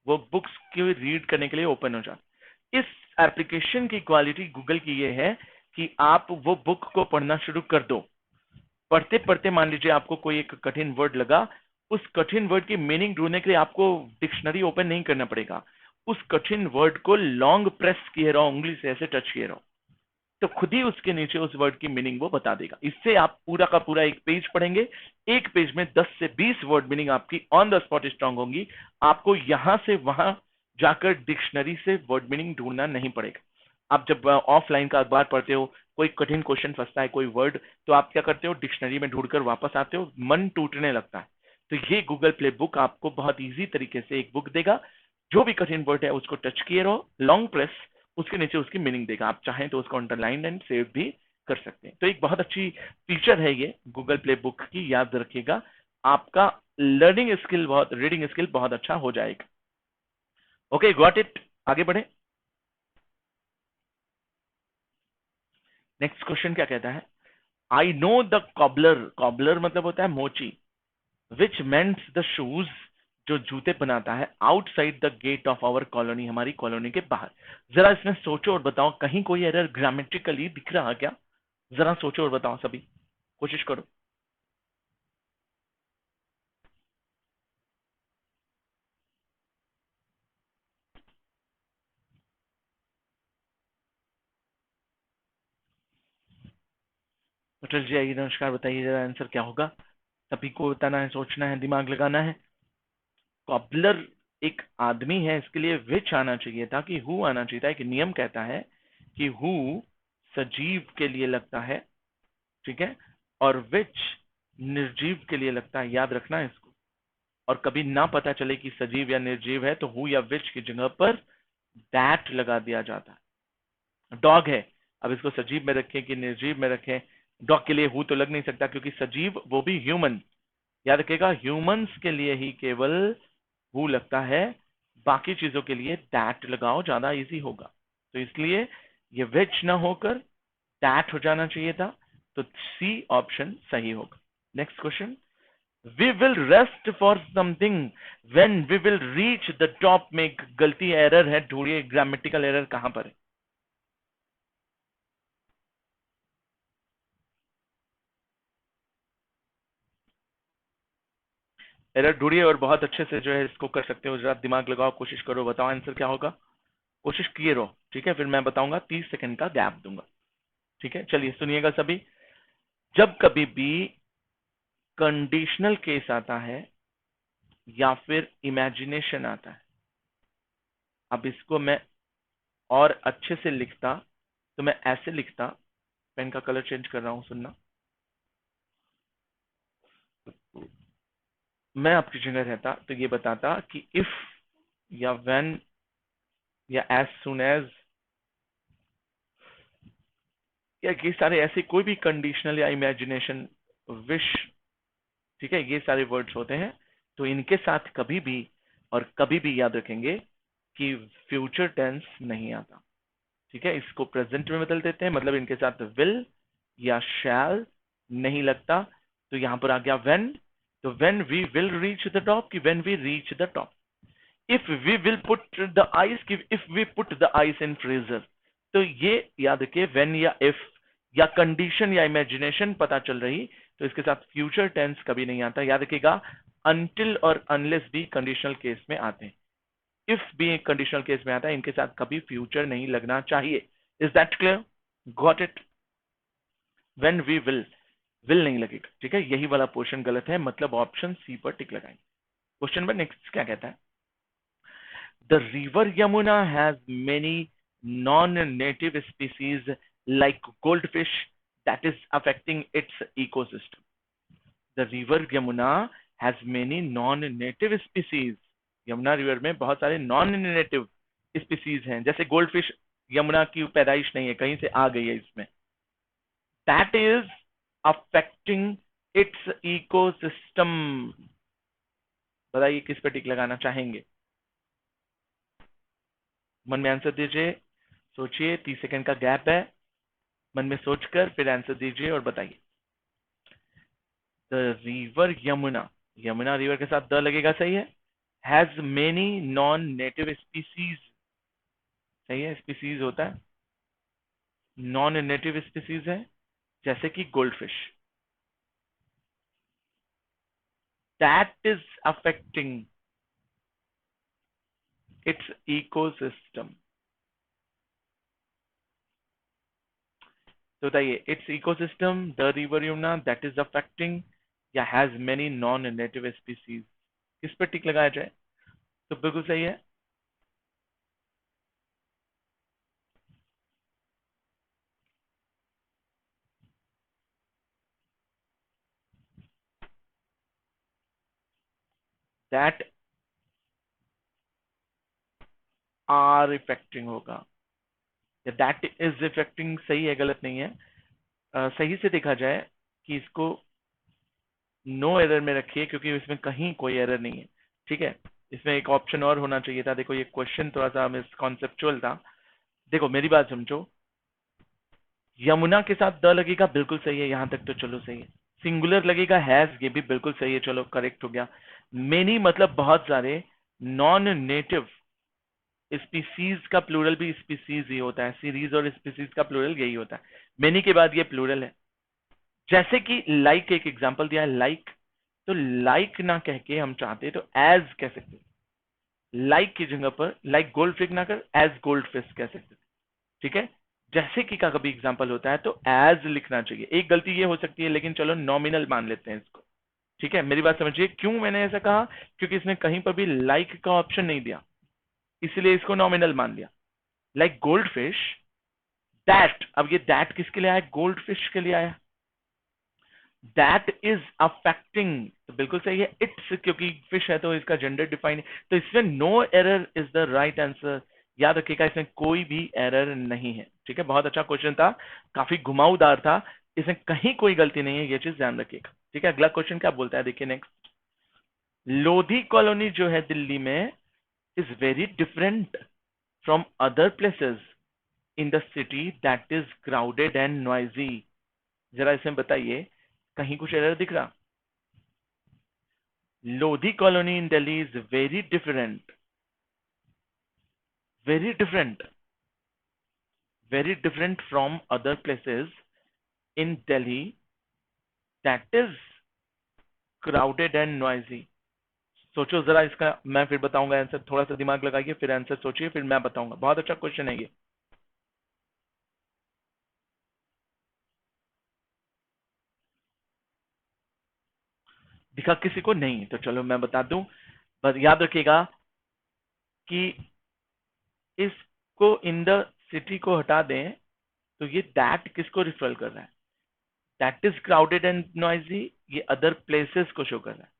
वो बुक्स की रीड करने के लिए ओपन हो जाए। इस एप्लीकेशन की क्वालिटी गूगल की ये है कि आप वो बुक को पढ़ना शुरू कर दो, पढ़ते पढ़ते मान लीजिए आपको कोई एक कठिन वर्ड लगा, उस कठिन वर्ड की मीनिंग ढूंढने के लिए आपको डिक्शनरी ओपन नहीं करना पड़ेगा, उस कठिन वर्ड को लॉन्ग प्रेस किए रहो, उंगली से ऐसे टच किए रहो, तो खुद ही उसके नीचे उस वर्ड की मीनिंग वो बता देगा। इससे आप पूरा का पूरा एक पेज पढ़ेंगे, एक पेज में 10 से 20 वर्ड मीनिंग आपकी ऑन द स्पॉट स्ट्रांग होंगी, आपको यहां से वहां जाकर डिक्शनरी से वर्ड मीनिंग ढूंढना नहीं पड़ेगा। आप जब ऑफलाइन का अखबार पढ़ते हो, कोई कठिन क्वेश्चन फंसता है, कोई वर्ड, तो आप क्या करते हो, डिक्शनरी में ढूंढकर वापस आते हो, मन टूटने लगता है। तो ये गूगल प्ले बुक आपको बहुत ईजी तरीके से एक बुक देगा, जो भी कठिन वर्ड है उसको टच किए रहो, लॉन्ग प्रेस, उसके नीचे उसकी मीनिंग देगा, आप चाहें तो उसको अंडरलाइन एंड सेव भी कर सकते हैं। तो एक बहुत अच्छी फीचर है ये गूगल प्ले बुक की, याद रखिएगा, आपका लर्निंग स्किल बहुत, रीडिंग स्किल बहुत अच्छा हो जाएगा। Okay, got it. आगे बढ़े। नेक्स्ट क्वेश्चन क्या कहता है, I know the cobbler, cobbler मतलब होता है मोची, विच मेंट्स द शूज, जो जूते बनाता है, outside the gate of our colony, हमारी कॉलोनी के बाहर। जरा इसमें सोचो और बताओ, कहीं कोई एरर ग्रामेटिकली दिख रहा क्या? जरा सोचो और बताओ, सभी कोशिश करो। अटल जी आइए, नमस्कार, बताइए जरा आंसर क्या होगा। सभी को बताना है, सोचना है, दिमाग लगाना है। कॉबलर एक आदमी है, इसके लिए विच आना चाहिए था कि हु आना चाहिए था। एक नियम कहता है कि हु सजीव के लिए लगता है, ठीक है, और विच निर्जीव के लिए लगता है, याद रखना है इसको। और कभी ना पता चले कि सजीव या निर्जीव है तो हु या विच की जगह पर दैट लगा दिया जाता है। डॉग है, अब इसको सजीव में रखें कि निर्जीव में रखें, डॉग के लिए हु तो लग नहीं सकता क्योंकि सजीव वो भी ह्यूमन, याद रखेगा ह्यूमंस के लिए ही केवल हु लगता है, बाकी चीजों के लिए दैट लगाओ, ज्यादा इजी होगा। तो इसलिए ये विच ना होकर दैट हो जाना चाहिए था, तो सी ऑप्शन सही होगा। Next question, we will rest for something when we will reach the top में एक गलती एरर है, ढूंढिए ग्रामेटिकल एरर कहां पर है। एरर ढूंढिए और बहुत अच्छे से जो है इसको कर सकते हो, जरा दिमाग लगाओ, कोशिश करो, बताओ आंसर क्या होगा। कोशिश किए रहो, ठीक है, फिर मैं बताऊंगा, 30 सेकंड का गैप दूंगा, ठीक है। चलिए सुनिएगा सभी, जब कभी भी कंडीशनल केस आता है या फिर इमेजिनेशन आता है, अब इसको मैं और अच्छे से लिखता तो मैं ऐसे लिखता, पेन का कलर चेंज कर रहा हूं, सुनना, मैं आपकी जगह रहता तो ये बताता कि इफ या व्हेन या एज सुन एज, या ये सारे ऐसे कोई भी कंडीशनल या इमेजिनेशन विश, ठीक है, ये सारे वर्ड्स होते हैं। तो इनके साथ कभी भी और कभी भी याद रखेंगे कि फ्यूचर टेंस नहीं आता, ठीक है। इसको प्रेजेंट में बदल देते हैं, मतलब इनके साथ विल या शैल नहीं लगता। तो यहां पर आ गया व्हेन। तो when we will reach the top, कि when we reach the top. If we will put the ice, कि if we put the ice in freezer. तो ये याद रखिए, व्हेन या इफ या कंडीशन या इमेजिनेशन पता चल रही, तो इसके साथ फ्यूचर टेंस कभी नहीं आता। याद रखिएगा, अनटिल और अनलेस भी कंडीशनल केस में आते हैं। इफ भी एक कंडीशनल केस में आता है, इनके साथ कभी फ्यूचर नहीं लगना चाहिए। Is that clear? Got it? When we will नहीं लगेगा, ठीक है। यही वाला पोर्शन गलत है, मतलब ऑप्शन सी पर टिक लगाएंगे। क्वेश्चन नंबर नेक्स्ट क्या कहता है? The river Yamuna has many non native species like goldfish that is affecting its ecosystem. The river Yamuna has many non native species. Yamuna river में बहुत सारे नॉन नेटिव स्पीसीज हैं, जैसे गोल्डफिश यमुना की पैदाइश नहीं है, कहीं से आ गई है इसमें। That is affecting its ecosystem. बताइए किस पे टिक लगाना चाहेंगे? मन में आंसर दीजिए, सोचिए, 30 सेकंड का गैप है। मन में सोचकर फिर आंसर दीजिए और बताइए। The river Yamuna, Yamuna river के साथ द लगेगा, सही है। Has many non native species, सही है, स्पीसीज होता है, नॉन नेटिव स्पीसीज है, जैसे कि goldfish. That is affecting its ecosystem. तो बताइए, its ecosystem, the river Yamuna, that is affecting, या has many non native species, किस पर टिक लगाया जाए? तो बिल्कुल सही है, दैट आर इफेक्टिंग होगा, या दैट इज इफेक्टिंग सही है, गलत नहीं है। सही से देखा जाए कि इसको नो एरर में रखिए, क्योंकि इसमें कहीं कोई एरर नहीं है, ठीक है। इसमें एक ऑप्शन और होना चाहिए था। देखो, ये क्वेश्चन थोड़ा सा मिसकॉन्सेप्चुअल था। देखो मेरी बात समझो, यमुना के साथ द लगेगा, बिल्कुल सही है, यहां तक तो चलो सही है। सिंगुलर लगेगा हैज, ये भी बिल्कुल सही है, चलो करेक्ट हो गया। मेनी मतलब बहुत सारे, नॉन नेटिव स्पीसीज का प्लूरल भी स्पीसीज ही होता है, सीरीज और स्पीसीज का प्लूरल यही होता है। मेनी के बाद ये प्लूरल है। जैसे कि लाइक, एक एग्जांपल दिया है लाइक, तो लाइक ना कह के हम चाहते तो एज कह सकते, लाइक की जगह पर लाइक गोल्ड फिश ना कर एज गोल्ड फिश कह सकते, ठीक है। जैसे कि का कभी एग्जांपल होता है तो एज लिखना चाहिए। एक गलती ये हो सकती है, लेकिन चलो नॉमिनल मान लेते हैं इसको, ठीक है। मेरी बात समझिए, क्यों मैंने ऐसा कहा, क्योंकि इसने कहीं पर भी लाइक का ऑप्शन नहीं दिया, इसलिए इसको नॉमिनल मान लिया। लाइक गोल्ड फिश दैट, अब ये दैट किसके लिए आया? गोल्ड फिश के लिए आया। दैट इज अफेक्टिंग, तो बिल्कुल सही है, इट्स, क्योंकि फिश है तो इसका जेंडर डिफाइन है, तो इसमें no error is the right answer. याद रखिएगा, इसमें कोई भी एरर नहीं है, ठीक है। बहुत अच्छा क्वेश्चन था, काफी घुमावदार था, इसमें कहीं कोई गलती नहीं है, ये चीज ध्यान रखिएगा, ठीक है। अगला क्वेश्चन क्या बोलता है, देखिए नेक्स्ट। लोधी कॉलोनी जो है दिल्ली में is very different from other places in the city that is crowded and noisy. जरा इसमें बताइए, कहीं कुछ एरर दिख रहा? Lodi colony in Delhi is very different, very different from other places in Delhi that is crowded and noisy. सोचो जरा इसका, मैं फिर बताऊंगा आंसर, थोड़ा सा दिमाग लगाइए, फिर आंसर सोचिए, फिर मैं बताऊंगा। बहुत अच्छा क्वेश्चन है ये। दिखा किसी को नहीं? तो चलो मैं बता दूं, बस याद रखिएगा कि इसको इन द सिटी को हटा दें, तो ये दैट किसको रिफर कर रहा है? That is crowded and noisy, ये अदर प्लेसेस को शो कर रहा है।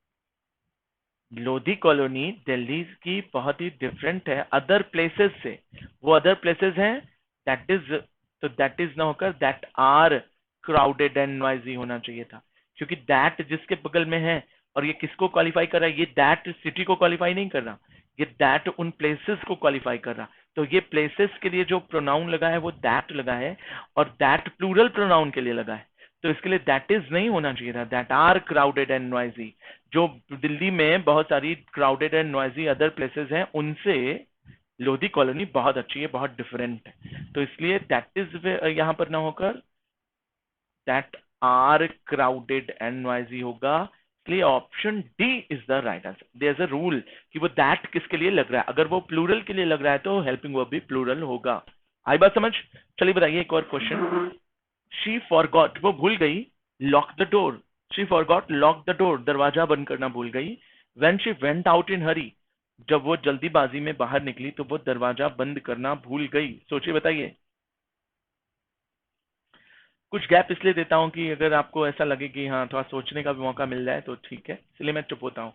लोधी कॉलोनी दिल्ली की बहुत ही डिफरेंट है अदर प्लेसेस से। वो अदर प्लेसेस हैं दैट इज, तो दैट इज ना होकर that are crowded and noisy होना चाहिए था। क्योंकि दैट जिसके बगल में है, और ये किसको क्वालिफाई कर रहा है, ये दैट सिटी को क्वालिफाई नहीं कर रहा, ये दैट उन प्लेसेस को क्वालिफाई कर रहा। तो ये प्लेसेस के लिए जो प्रोनाउन लगा है वो दैट लगा है, और दैट प्लूरल प्रोनाउन के लिए लगा है। तो इसके लिए दैट इज नहीं होना चाहिए था, that are crowded and noisy. जो दिल्ली में बहुत सारी crowded and noisy other places हैं, उनसे लोधी कॉलोनी बहुत अच्छी है, बहुत डिफरेंट है। तो इसलिए दैट इज यहां पर ना होकर that are crowded and noisy होगा। इसलिए option D is the right answer. There is a rule कि वो दैट किसके लिए लग रहा है, अगर वो प्लूरल के लिए लग रहा है तो हेल्पिंग वर्ब भी प्लूरल होगा। आई बात समझ? चलिए बताइए एक और क्वेश्चन। शी फॉरगॉट, वो भूल गई, lock the door. She forgot lock the door, दरवाजा बंद करना भूल गई। When she went out in hurry, जब वो जल्दीबाजी में बाहर निकली तो वो दरवाजा बंद करना भूल गई। सोचिए बताइए। कुछ गैप इसलिए देता हूं कि अगर आपको ऐसा लगे कि हाँ थोड़ा सोचने का भी मौका मिल जाए तो ठीक है, इसलिए मैं चुप होता हूँ।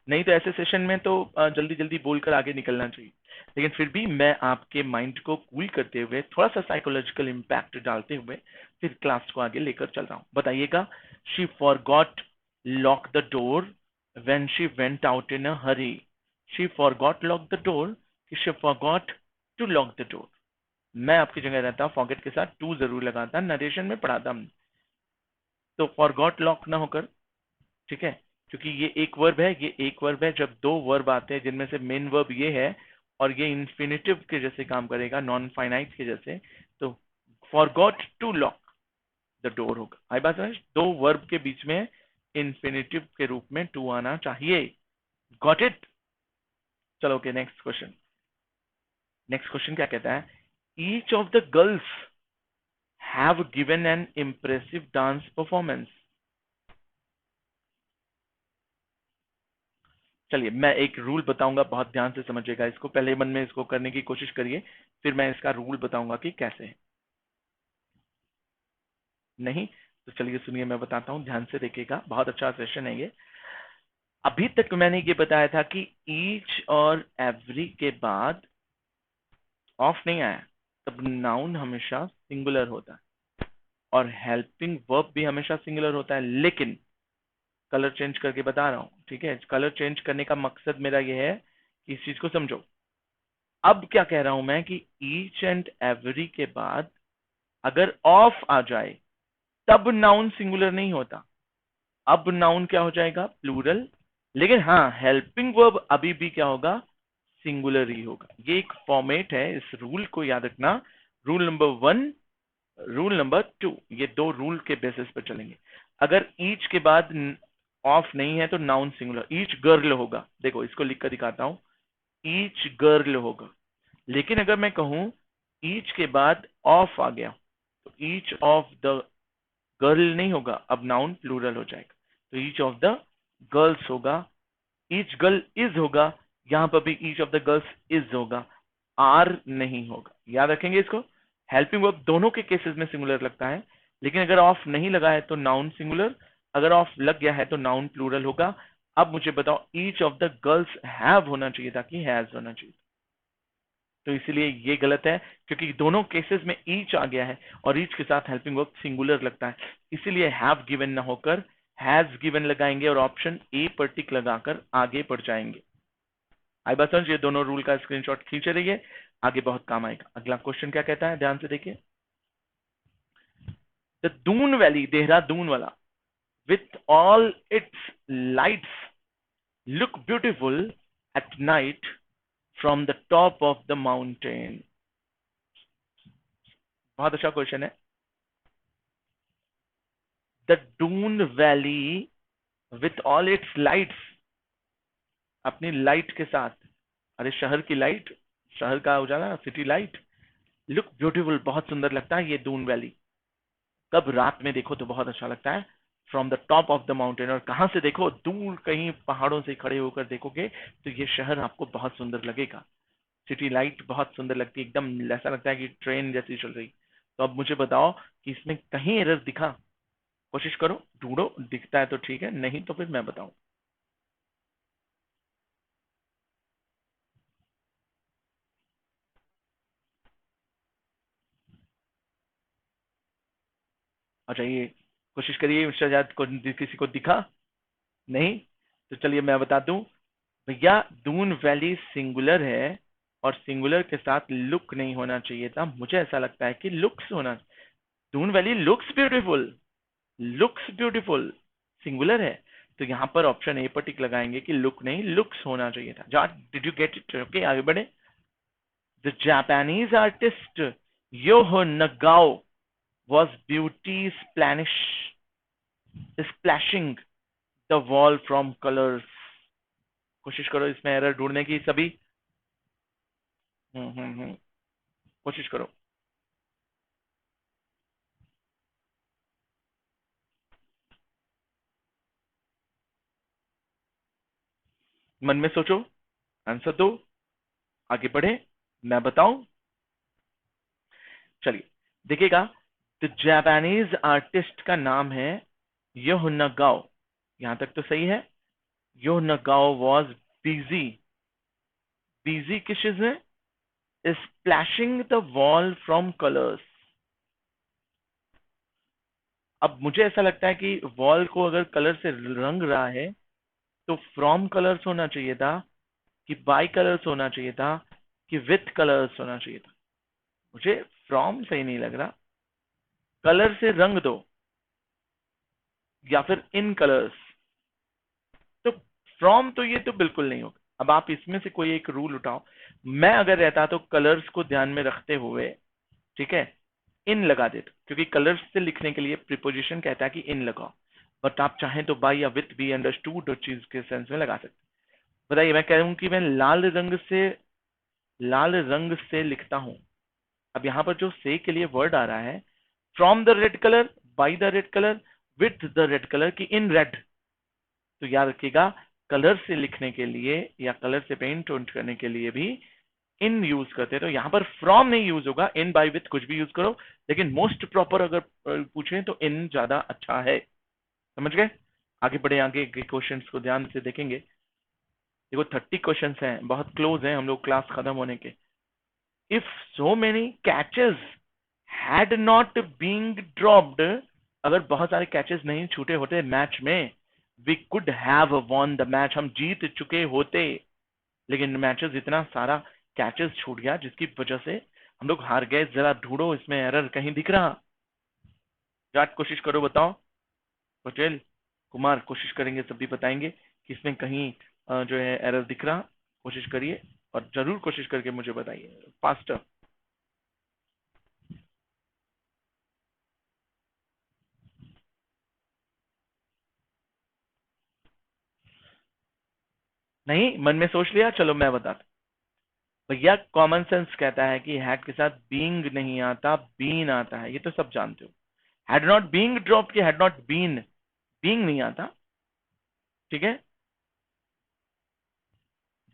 नहीं तो ऐसे सेशन में तो जल्दी जल्दी बोलकर आगे निकलना चाहिए। लेकिन फिर भी मैं आपके माइंड को कूल करते हुए, थोड़ा सा साइकोलॉजिकल इम्पैक्ट डालते हुए फिर क्लास को आगे लेकर चल रहा हूँ। बताइएगा। She forgot lock the door when she went out in a hurry. She forgot lock the door, she forgot to lock the door. मैं आपकी जगह रहता फॉरगेट के साथ टू जरूर लगाता, नरेशन में पढ़ाता हम। तो फॉरगॉट लॉक ना होकर, ठीक है, क्योंकि ये एक वर्ब है, ये एक वर्ब है। जब दो वर्ब आते हैं जिनमें से मेन वर्ब ये है और ये इंफिनिटिव के जैसे काम करेगा, नॉन फाइनाइट के जैसे, तो forgot to lock the door होगा। आई बात समझ? दो वर्ब के बीच में इंफिनिटिव के रूप में टू आना चाहिए। Got it? चलो okay, next question. Next question क्या कहता है? Each of the girls have given an impressive dance performance। चलिए मैं एक रूल बताऊंगा, बहुत ध्यान से समझिएगा इसको, पहले मन में इसको करने की कोशिश करिए, फिर मैं इसका रूल बताऊंगा कि कैसे है। नहीं तो चलिए सुनिए, मैं बताता हूं, ध्यान से देखिएगा, बहुत अच्छा सेशन है ये। अभी तक मैंने ये बताया था कि ईच और एवरी के बाद ऑफ नहीं आया तब नाउन हमेशा सिंगुलर होता है, और हेल्पिंग वर्ब भी हमेशा सिंगुलर होता है। लेकिन कलर चेंज करके बता रहा हूं, ठीक है? कलर चेंज करने का मकसद मेरा ये है कि इस चीज को समझो। अब क्या कह रहा हूं मैं कि ईच एंड एवरी के बाद अगर ऑफ आ जाए तब नाउन सिंगुलर नहीं होता, अब नाउन क्या हो जाएगा? प्लूरल। लेकिन हाँ, हेल्पिंग वर्ब अभी भी क्या होगा? सिंगुलर ही होगा। ये एक फॉर्मेट है, इस रूल को याद रखना। रूल नंबर 1, रूल नंबर 2, ये दो रूल के बेसिस पर चलेंगे। अगर ईच के बाद ऑफ नहीं है तो नाउन सिंगुलर, ईच गर्ल होगा। देखो इसको लिख कर दिखाता हूं, ईच गर्ल होगा। लेकिन अगर मैं कहूं ईच के बाद ऑफ आ गया तो ईच ऑफ द गर्ल नहीं होगा, अब नाउन प्लूरल हो जाएगा, तो ईच ऑफ द गर्ल्स होगा। ईच गर्ल इज होगा, यहां पर भी each of the girls is होगा, आर नहीं होगा। याद रखेंगे इसको। हेल्पिंग वर्ब दोनों के केसेस में सिंगुलर लगता है, लेकिन अगर ऑफ नहीं लगा है तो नाउन सिंगुलर, अगर ऑफ लग गया है तो नाउन प्लूरल होगा। अब मुझे बताओ, each of the girls have होना चाहिए था कि हैज होना चाहिए? तो इसलिए ये गलत है, क्योंकि दोनों केसेस में ईच आ गया है और ईच के साथ हेल्पिंग वर्ब सिंगुलर लगता है, इसीलिए हैव गिवन ना होकर हैज गिवन लगाएंगे और ऑप्शन ए पर टिक लगाकर आगे बढ़ जाएंगे। आई बात समझ? ये दोनों रूल का स्क्रीनशॉट खींचे रहिए, आगे बहुत काम आएगा। अगला क्वेश्चन क्या कहता है, ध्यान से देखिए। द दून वैली, देहरादून वाला, with all its lights look beautiful at night from the top of the mountain. बहुत अच्छा क्वेश्चन है। The Doon valley with all its lights, अपनी लाइट के साथ, अरे शहर की लाइट, शहर का उजाला, सिटी लाइट, लुक ब्यूटीफुल, बहुत सुंदर लगता है ये दून वैली। कब? रात में देखो तो बहुत अच्छा लगता है। From the top of the mountain, और कहां से देखो? दूर कहीं पहाड़ों से खड़े होकर देखोगे तो ये शहर आपको बहुत सुंदर लगेगा। सिटी लाइट बहुत सुंदर लगती है, एकदम ऐसा लगता है कि ट्रेन जैसी चल रही। तो अब मुझे बताओ कि इसमें कहीं एरर दिखा? कोशिश करो, ढूंढो, दिखता है तो ठीक है, नहीं तो फिर मैं बताऊं। अच्छा, ये कोशिश करिए, मिस्टर आजाद को किसी को दिखा नहीं? तो चलिए मैं बता दूं भैया, दून वैली सिंगुलर है और सिंगुलर के साथ लुक नहीं होना चाहिए था, मुझे ऐसा लगता है कि लुक्स होना। Doon valley looks beautiful, looks beautiful singular है, तो यहाँ पर ऑप्शन ए पर टिक लगाएंगे कि लुक नहीं लुक्स होना चाहिए था। George, did you get it? Okay, आगे बढ़े। The Japanese artist Yoho Nagao was beauty splashing the wall from colors। कोशिश करो इसमें एरर ढूंढने की सभी। कोशिश करो। मन में सोचो, आंसर दो, आगे बढ़े, मैं बताऊं। चलिए देखिएगा, द जापानीज आर्टिस्ट का नाम है योह नगाओ, यहां तक तो सही है। योह नगाओ वॉज बिजी, बिजी किस चीज में? Splashing the wall from colours. अब मुझे ऐसा लगता है कि वॉल को अगर कलर से रंग रहा है तो फ्रॉम कलर्स होना चाहिए था, कि बाय कलर्स होना चाहिए था, कि विथ कलर्स होना चाहिए था। मुझे फ्रॉम सही नहीं लग रहा। कलर से रंग दो या फिर इन कलर्स, तो फ्रॉम तो ये तो बिल्कुल नहीं होगा। अब आप इसमें से कोई एक रूल उठाओ। मैं अगर रहता तो कलर्स को ध्यान में रखते हुए, ठीक है, इन लगा देता, क्योंकि कलर्स से लिखने के लिए प्रीपोजिशन कहता है कि इन लगाओ। बट आप चाहें तो बाय या विथ भी अंडरस्टूड चीज के सेंस में लगा सकते। बताइए, मैं कह रहा हूं कि मैं लाल रंग से लिखता हूं। अब यहाँ पर जो से के लिए वर्ड आ रहा है, from the red colour, by the red colour, with the red colour, की इन रेड। तो याद रखिएगा, कलर से लिखने के लिए या कलर से पेंट ऑन करने के लिए भी इन यूज करते हैं। तो यहाँ पर फ्रॉम नहीं यूज होगा, इन बाय विथ कुछ भी यूज करो, लेकिन मोस्ट प्रॉपर अगर पूछें तो इन ज्यादा अच्छा है। समझ गए? आगे बढ़े, आगे के क्वेश्चंस को ध्यान से देखेंगे। देखो 30 क्वेश्चंस हैं, बहुत क्लोज हैं हम लोग क्लास खत्म होने के। If so many catches had not being dropped, अगर बहुत सारे कैचेस नहीं छूटे होते मैच में, we could have won the match, हम जीत चुके होते। लेकिन मैचेस इतना सारा कैचेस छूट गया जिसकी वजह से हम लोग हार गए। जरा ढूंढो इसमें एरर कहीं दिख रहा? जाट कोशिश करो, बताओ। पटेल, कुमार, कोशिश करेंगे, सभी बताएंगे कि इसमें कहीं जो है एरर दिख रहा। कोशिश करिए और जरूर कोशिश करके मुझे बताइए फास्टर। नहीं, मन में सोच लिया? चलो मैं बताता। भैया कॉमन सेंस कहता है कि हैड के साथ बीइंग नहीं आता, बीन आता है, ये तो सब जानते हो। हैड नॉट बीइंग ड्रॉप की हैड नॉट बीन, बीइंग नहीं आता, ठीक है।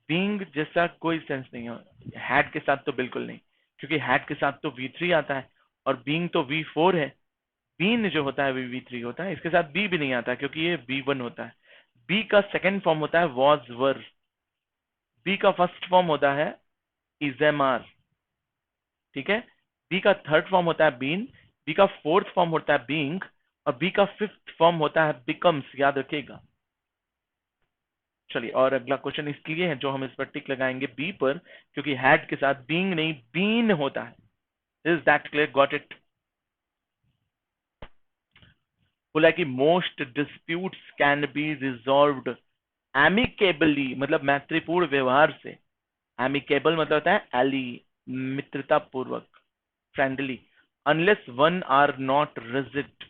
बीइंग जैसा कोई सेंस नहीं है हैड के साथ, तो बिल्कुल नहीं, क्योंकि हैड के साथ तो V3 आता है और बीइंग तो V4 है। बीन जो होता है V3 होता है, इसके साथ बी भी नहीं आता क्योंकि ये V1 होता है। बी का सेकंड फॉर्म होता है वॉज वर, बी का फर्स्ट फॉर्म होता है इज एम आर, ठीक है। बी का थर्ड फॉर्म होता है बीन, बी का फोर्थ फॉर्म होता है बीइंग, और बी का फिफ्थ फॉर्म होता है बिकम्स, याद रखिएगा। चलिए, और अगला क्वेश्चन इसलिए है जो हम इस पर टिक लगाएंगे बी पर, क्योंकि हैड के साथ बीइंग नहीं बीन होता है। Is that clear? Got it? बोला कि most disputes can B resolved amicably, मतलब मैत्रीपूर्ण व्यवहार से। एमिकेबल मतलब होता है एली, मित्रता पूर्वक, friendly, unless one are not rigid.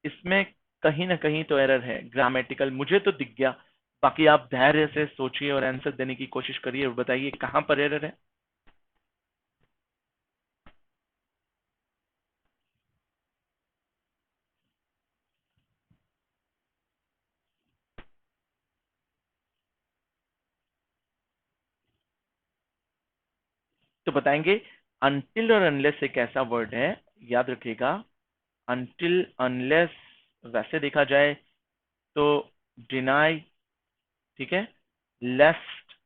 इसमें कहीं ना कहीं तो एरर है ग्रामेटिकल, मुझे तो दिख गया। बाकी आप धैर्य से सोचिए और आंसर देने की कोशिश करिए और बताइए कहां पर एरर है। तो बताएंगे। अनटिल और अनलेस एक ऐसा वर्ड है, याद रखिएगा। अनटिल अनलेस वैसे देखा जाए तो डिनाई, ठीक है, लेस्ट।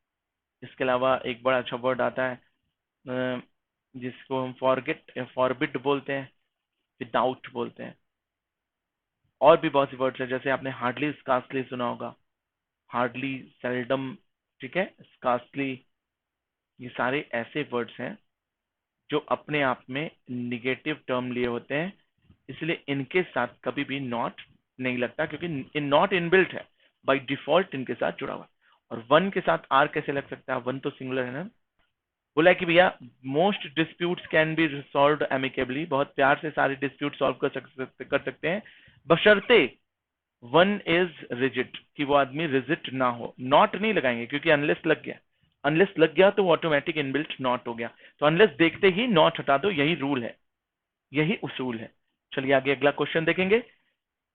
इसके अलावा एक बड़ा अच्छा वर्ड आता है जिसको हम फॉरगेट या फॉरबिड बोलते हैं, विदाउट बोलते हैं। और भी बहुत सी वर्ड्स हैं, जैसे आपने हार्डली स्कार्सली सुना होगा, हार्डली, सेल्डम, ठीक है, स्कार्सली, ये सारे ऐसे वर्ड्स हैं जो अपने आप में निगेटिव टर्म लिए होते हैं, इसलिए इनके साथ कभी भी नॉट नहीं लगता, क्योंकि इन नॉट इनबिल्ट है, बाय डिफॉल्ट इनके साथ जुड़ा हुआ है। और वन के साथ आर कैसे लग सकता है, वन तो सिंगुलर है ना। बोला कि भैया most disputes can be resolved amicably, बहुत प्यार से सारे डिस्प्यूट सॉल्व कर सकते हैं, बशर्ते वन इज रिजिड, कि वो आदमी रिजिड ना हो। नॉट नहीं लगाएंगे क्योंकि अनलेस लग गया, अनलेस लग गया तो ऑटोमेटिक इनबिल्ट नॉट हो गया, तो अनलेस देखते ही नॉट हटा दो, यही रूल है, यही उसूल है। चलिए आगे अगला क्वेश्चन देखेंगे।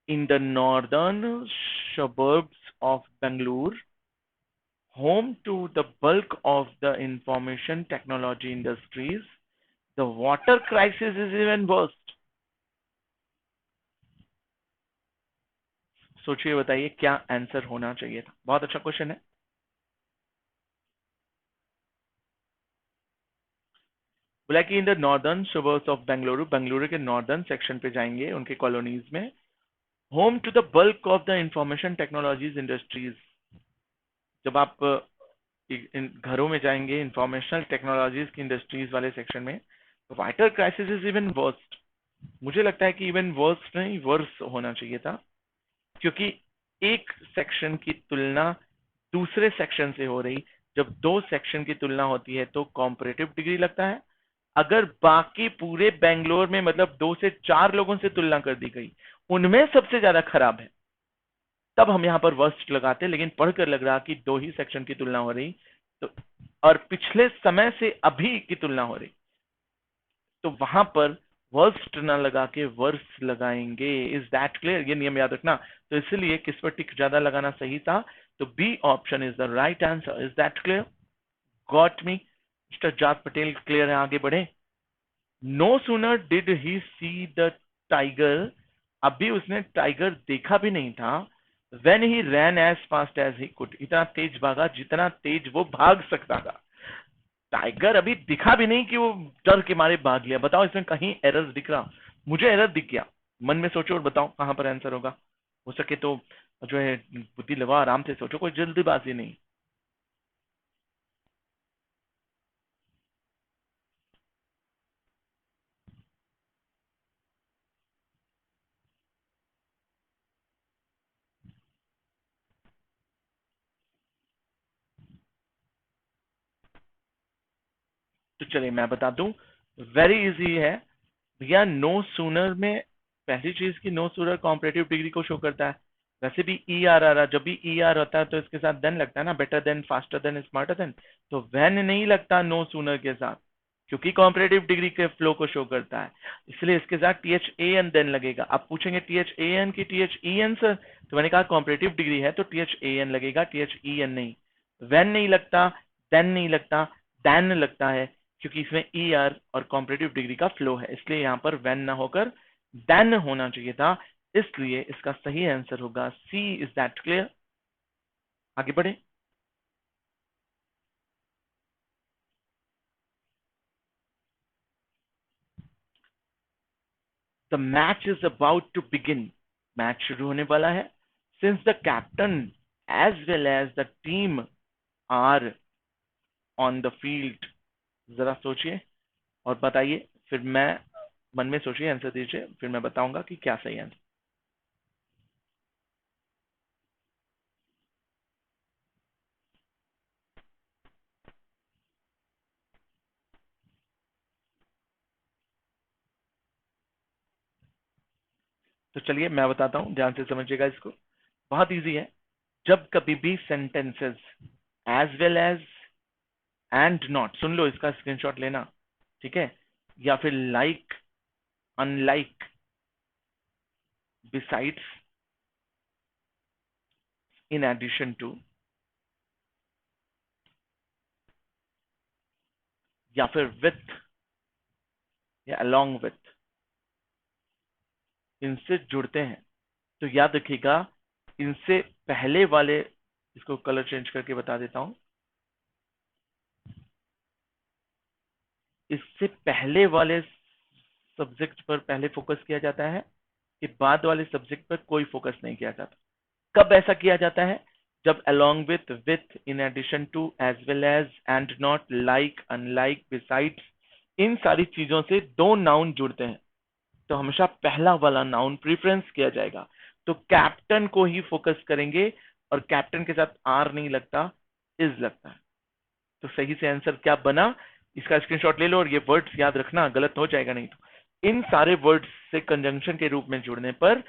In the northern suburbs of Bengaluru, home to the bulk of the information technology industries, the water crisis is even worse. सोचिए बताइए क्या आंसर होना चाहिए था। बहुत अच्छा क्वेश्चन है। बोला कि in the northern suburbs of Bengaluru, Bengaluru के नॉर्दर्न सेक्शन पे जाएंगे, उनके कॉलोनीज में, home to the bulk of the information technologies industries. जब आप इन घरों में जाएंगे इंफॉर्मेशनल टेक्नोलॉजीज की इंडस्ट्रीज वाले सेक्शन में, water crisis is even worst. मुझे लगता है कि इवन वर्स्ट नहीं, वर्स होना चाहिए था, क्योंकि एक सेक्शन की तुलना दूसरे सेक्शन से हो रही, जब दो सेक्शन की तुलना होती है तो कॉम्परेटिव डिग्री लगता है। अगर बाकी पूरे बेंगलोर में मतलब 2 से 4 लोगों से तुलना कर दी गई, उनमें सबसे ज्यादा खराब है, तब हम यहाँ पर वर्स्ट लगाते, लेकिन पढ़कर लग रहा कि दो ही सेक्शन की तुलना हो रही, तो और पिछले समय से अभी की तुलना हो रही, तो वहां पर वर्स्ट ना लगा के वर्स लगाएंगे। Is that clear? ये नियम याद रखना। तो इसलिए किस पर टिक ज्यादा लगाना सही था, तो B option is the right answer. Is that clear? Got me? Mister Jat Patel clear है? आगे बढ़े। No sooner did he see the tiger, अभी उसने टाइगर देखा भी नहीं था, when he ran as fast as he could, इतना तेज भागा जितना तेज वो भाग सकता था। टाइगर अभी दिखा भी नहीं कि वो डर के मारे भाग लिया। बताओ इसमें कहीं एरर दिख रहा? मुझे एरर दिख गया। मन में सोचो और बताओ कहां पर आंसर होगा। हो सके तो जो है बुद्धि लगा, आराम से सोचो, कोई जल्दीबाजी नहीं। तो चलिए मैं बता दूं, वेरी इजी है भैया। नो सूनर में पहली चीज की नो सूनर कॉम्परेटिव डिग्री को शो करता है। वैसे भी ई आर आ रहा, जब भी ई आर होता है तो इसके साथ देन लगता है ना, better than, faster than, smarter than. तो वेन नहीं लगता नो सूनर के साथ, क्योंकि कॉम्परेटिव डिग्री के फ्लो को शो करता है, इसलिए इसके साथ T H A N than लगेगा। आप पूछेंगे टी एच ए एन की T H E N sir, तो मैंने कहा कॉम्परेटिव डिग्री है तो टी एच ए एन लगेगा, टी एच ई एन नहीं। वेन नहीं लगता, देन नहीं लगता, दैन लगता है, क्योंकि इसमें ई आर और कॉम्परेटिव डिग्री का फ्लो है, इसलिए यहाँ पर वेन ना होकर देन होना चाहिए था, इसलिए इसका सही आंसर होगा सी। Is that clear? आगे बढ़े। The match is about to begin, match शुरू होने वाला है। Since the captain as well as the team are on the field, जरा सोचिए और बताइए, फिर मैं, मन में सोचिए, आंसर दीजिए, फिर मैं बताऊंगा कि क्या सही आंसर। तो चलिए मैं बताता हूं, ध्यान से समझिएगा इसको, बहुत इजी है। जब कभी भी sentences as well as, and not, सुन लो इसका स्क्रीनशॉट लेना, ठीक है, या फिर like, unlike, besides, in addition to, या फिर विथ या अलोंग विथ, इनसे जुड़ते हैं, तो याद रखिएगा इनसे पहले वाले, इसको कलर चेंज करके बता देता हूं, इससे पहले वाले सब्जेक्ट पर पहले फोकस किया जाता है कि बाद वाले सब्जेक्ट पर कोई फोकस नहीं किया जाता। कब ऐसा किया जाता है? जब along with, in addition to, as well as, and not, like, unlike, besides, इन सारी चीजों से दो नाउन जुड़ते हैं तो हमेशा पहला वाला नाउन प्रीफरेंस किया जाएगा। तो कैप्टन को ही फोकस करेंगे और कैप्टन के साथ आर नहीं लगता, इज लगता है। तो सही से आंसर क्या बना, इसका स्क्रीनशॉट ले लो और ये वर्ड्स याद रखना, गलत हो जाएगा नहीं तो। इन सारे वर्ड्स से कंजंक्शन के रूप में जुड़ने पर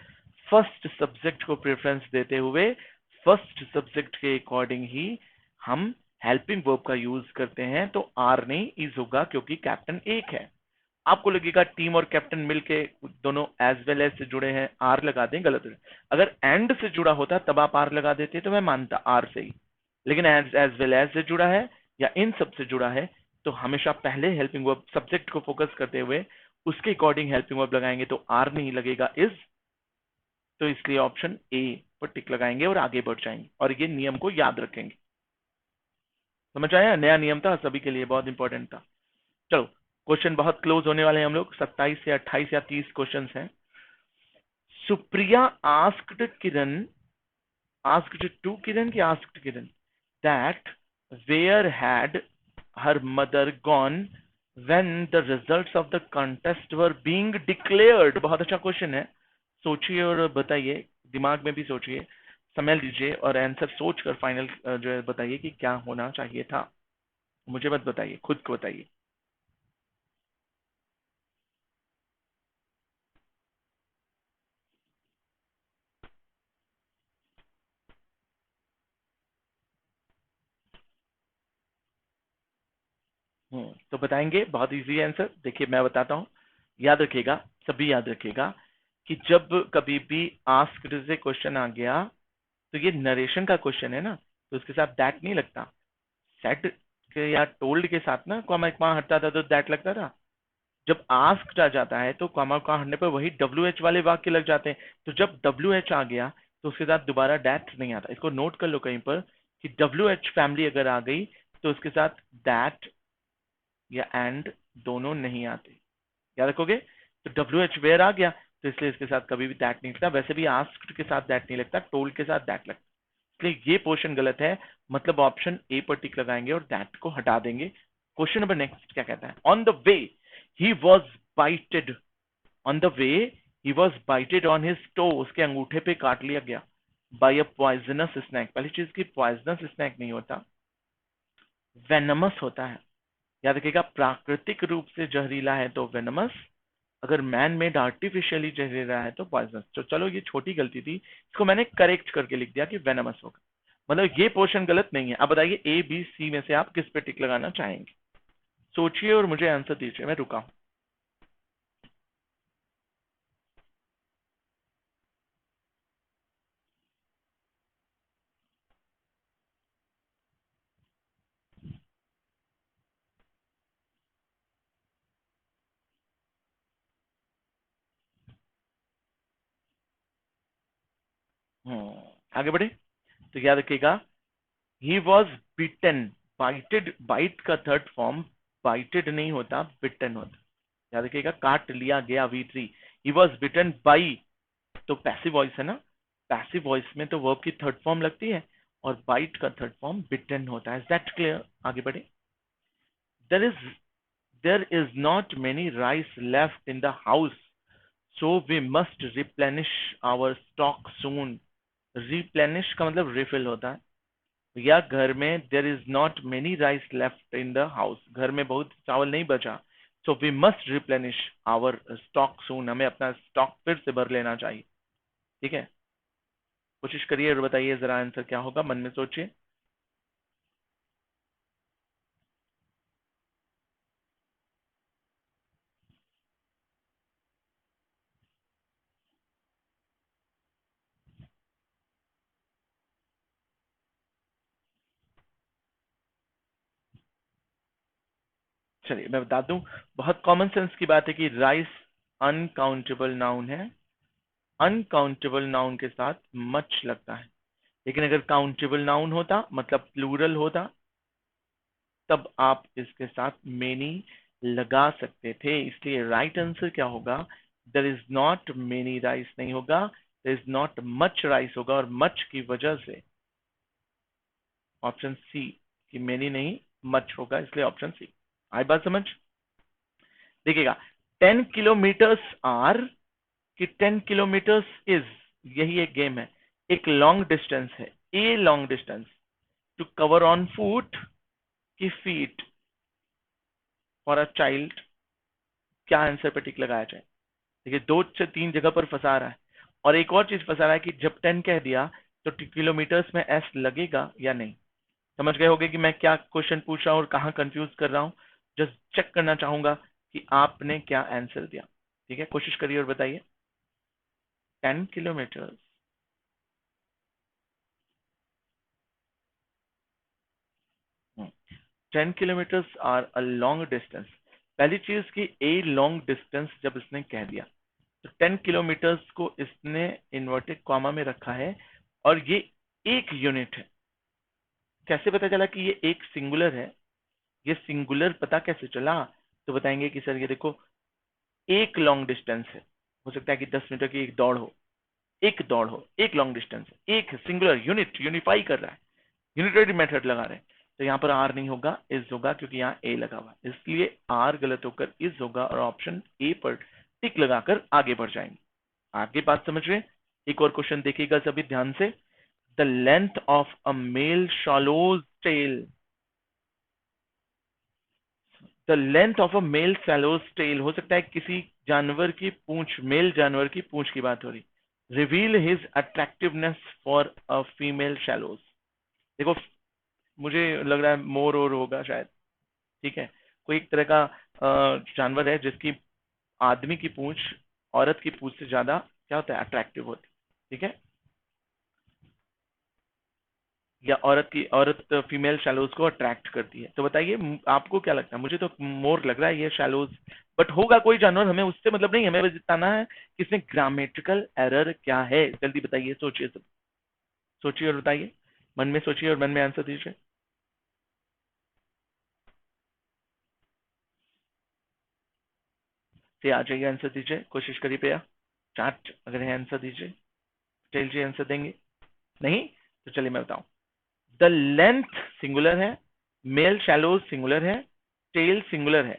फर्स्ट सब्जेक्ट को प्रेफरेंस देते हुए फर्स्ट सब्जेक्ट के अकॉर्डिंग ही हम हेल्पिंग वर्ब का यूज करते हैं। तो आर नहीं इज होगा क्योंकि कैप्टन एक है। आपको लगेगा टीम और कैप्टन मिलके दोनों एज वेल एज से जुड़े हैं, आर लगा दें, गलत है। अगर एंड से जुड़ा होता तब आप आर लगा देते तो मैं मानता आर से ही, लेकिन एज वेल एज से जुड़ा है या इन सब से जुड़ा है तो हमेशा पहले हेल्पिंग वर्ब सब्जेक्ट को फोकस करते हुए उसके अकॉर्डिंग हेल्पिंग वर्ब लगाएंगे तो आर नहीं लगेगा, इज। तो इसलिए ऑप्शन ए पर टिक लगाएंगे और आगे बढ़ जाएंगे और ये नियम को याद रखेंगे। समझ आया? नया नियम था सभी के लिए, बहुत इंपॉर्टेंट था। चलो क्वेश्चन बहुत क्लोज होने वाले हैं हम लोग, 27 से 28 या 30 क्वेश्चन हैं। Supriya asked Kiran, asked to Kiran ki asked Kiran that where had her mother gone when the results of the contest were being declared। बहुत अच्छा क्वेश्चन है, सोचिए और बताइए, दिमाग में भी सोचिए, समय लीजिए और आंसर सोचकर फाइनल जो है बताइए कि क्या होना चाहिए था। मुझे मत बताइए, खुद को बताइए। तो बताएंगे, बहुत इजी आंसर। देखिए मैं बताता हूँ, याद रखिएगा, सभी याद रखिएगा कि जब कभी भी आस्क्ड से क्वेश्चन आ गया तो ये नरेशन का क्वेश्चन है ना, तो उसके साथ दैट नहीं लगता। सेड के या टोल्ड के साथ ना कॉमा कहाँ हटता था तो दैट लगता था। जब आस्क्ड आ जाता है तो कॉमा कहाँ हटने पर वही डब्ल्यू एच वाले वाक्य लग जाते हैं। तो जब डब्ल्यू एच आ गया तो उसके साथ दोबारा दैट नहीं आता। इसको नोट कर लो कहीं पर कि डब्ल्यू एच फैमिली अगर आ गई तो उसके साथ दैट या एंड दोनों नहीं आते, याद रखोगे। तो डब्ल्यू एच वेयर आ गया तो इसलिए इसके साथ कभी भी दैट नहीं लगता। वैसे भी आस्क्ड के साथ दैट नहीं लगता, टोल्ड के साथ दैट लगता। इसलिए ये पोर्शन गलत है, मतलब ऑप्शन ए पर टिक लगाएंगे और दैट को हटा देंगे। क्वेश्चन नंबर नेक्स्ट क्या कहता है? On the way he was bited, on the way he was bited on his toe, उसके अंगूठे पे काट लिया गया, बाय अ पॉइजनस स्नैक। पहली चीज की पॉइजनस स्नैक नहीं होता, वेनमस होता है। याद रखिएगा, प्राकृतिक रूप से जहरीला है तो वेनमस, अगर मैन मेड आर्टिफिशियली जहरीला है तो पॉइजनस। तो चलो ये छोटी गलती थी, इसको मैंने करेक्ट करके लिख दिया कि वेनमस होगा। मतलब ये पोर्शन गलत नहीं है। अब बताइए ए बी सी में से आप किस पे टिक लगाना चाहेंगे? सोचिए और मुझे आंसर दीजिए, मैं रुका हूं। आगे बढ़े तो याद रखिएगा, he was bitten, bited, bite का थर्ड फॉर्म बाइटेड नहीं होता, बिटन होता। याद रखिएगा, काट लिया गया V3, he was bitten by, तो पैसिव वॉइस है ना, पैसिव वॉइस में तो वर्ब की थर्ड फॉर्म लगती है और बाइट का थर्ड फॉर्म बिटन होता है। Is that clear? आगे बढ़े। There is there is not many rice left in the house so we must replenish our stock soon. Replenish का मतलब रिफिल होता है। या घर में there is not many rice left in the house, घर में बहुत चावल नहीं बचा, so we must replenish our stock soon, हमें अपना स्टॉक फिर से भर लेना चाहिए। ठीक है, कोशिश करिए और बताइए जरा आंसर क्या होगा, मन में सोचिए। चलिए मैं बता दूं, बहुत कॉमन सेंस की बात है कि राइस अनकाउंटेबल नाउन है, अनकाउंटेबल नाउन के साथ मच लगता है। लेकिन अगर काउंटेबल नाउन होता मतलब प्लूरल होता तब आप इसके साथ मेनी लगा सकते थे, इसलिए राइट आंसर क्या होगा? There is not many rice नहीं होगा, there is not much rice होगा, और मच की वजह से ऑप्शन सी, कि मेनी नहीं मच होगा, इसलिए ऑप्शन सी। आई बात समझ? देखिएगा, 10 किलोमीटर्स आर कि 10 किलोमीटर्स इज, यही एक गेम है। एक लॉन्ग डिस्टेंस है, a long distance to cover on foot की फीट फॉर अ चाइल्ड, क्या आंसर पे टिक लगाया जाए? देखिए, 2 से 3 जगह पर फंसा रहा है, और एक और चीज फंसा रहा है कि जब 10 कह दिया तो किलोमीटर्स में एस लगेगा या नहीं। समझ गए होगे कि मैं क्या क्वेश्चन पूछ रहा हूँ और कहाँ कंफ्यूज कर रहा हूँ। जस्ट चेक करना चाहूंगा कि आपने क्या आंसर दिया। ठीक है, कोशिश करिए और बताइए। 10 kilometre. 10 kilometres are a long distance. पहली चीज कि ए लॉन्ग डिस्टेंस जब इसने कह दिया, तो 10 किलोमीटर्स को इसने इन्वर्टेड कॉमा में रखा है, और ये एक यूनिट है। कैसे पता चला कि ये एक सिंगुलर है? ये सिंगुलर पता कैसे चला? तो बताएंगे कि सर ये देखो, एक लॉन्ग डिस्टेंस है, हो सकता है कि 10 मीटर की एक दौड़ हो, एक दौड़ हो, एक लॉन्ग डिस्टेंस है, एक सिंगुलर यूनिट, यूनिफाई कर रहा है, यूनिटरी मेथड लगा रहे हैं। तो यहाँ पर आर नहीं होगा, इज होगा, क्योंकि यहाँ ए लगा हुआ है, इसलिए आर गलत होकर इज होगा, और ऑप्शन ए पर टिक लगाकर आगे बढ़ जाएंगे। आगे बात समझ रहे हैं? एक और क्वेश्चन देखिएगा सभी ध्यान से। The length of a male swallows tail, the length of a male swallows tail, हो सकता है किसी जानवर की पूंछ, मेल जानवर की पूंछ की बात हो रही। Reveal his attractiveness for a female shallows. देखो, मुझे लग रहा है मोर और होगा शायद। ठीक है, कोई एक तरह का जानवर है जिसकी आदमी की पूंछ औरत की पूंछ से ज्यादा क्या होता है, अट्रैक्टिव होती। ठीक है, या औरत फीमेल शैलोज को अट्रैक्ट करती है। तो बताइए, आपको क्या लगता है? मुझे तो मोर लग रहा है ये शैलोज, बट होगा कोई जानवर, हमें उससे मतलब नहीं, हमें बस बताना है कि इसमें ग्रामेटिकल एरर क्या है। जल्दी बताइए, सोचिए सब, सोचिए और बताइए, मन में सोचिए और मन में आंसर दीजिए। से आ जाइए, आंसर दीजिए, कोशिश करिए भैया। चार्ट अगर है आंसर दीजिए, टेल जी आंसर देंगे? नहीं? तो चलिए मैं बताऊं। द लेंथ सिंगुलर है, मेल शैलोज सिंगुलर है, टेल सिंगुलर है।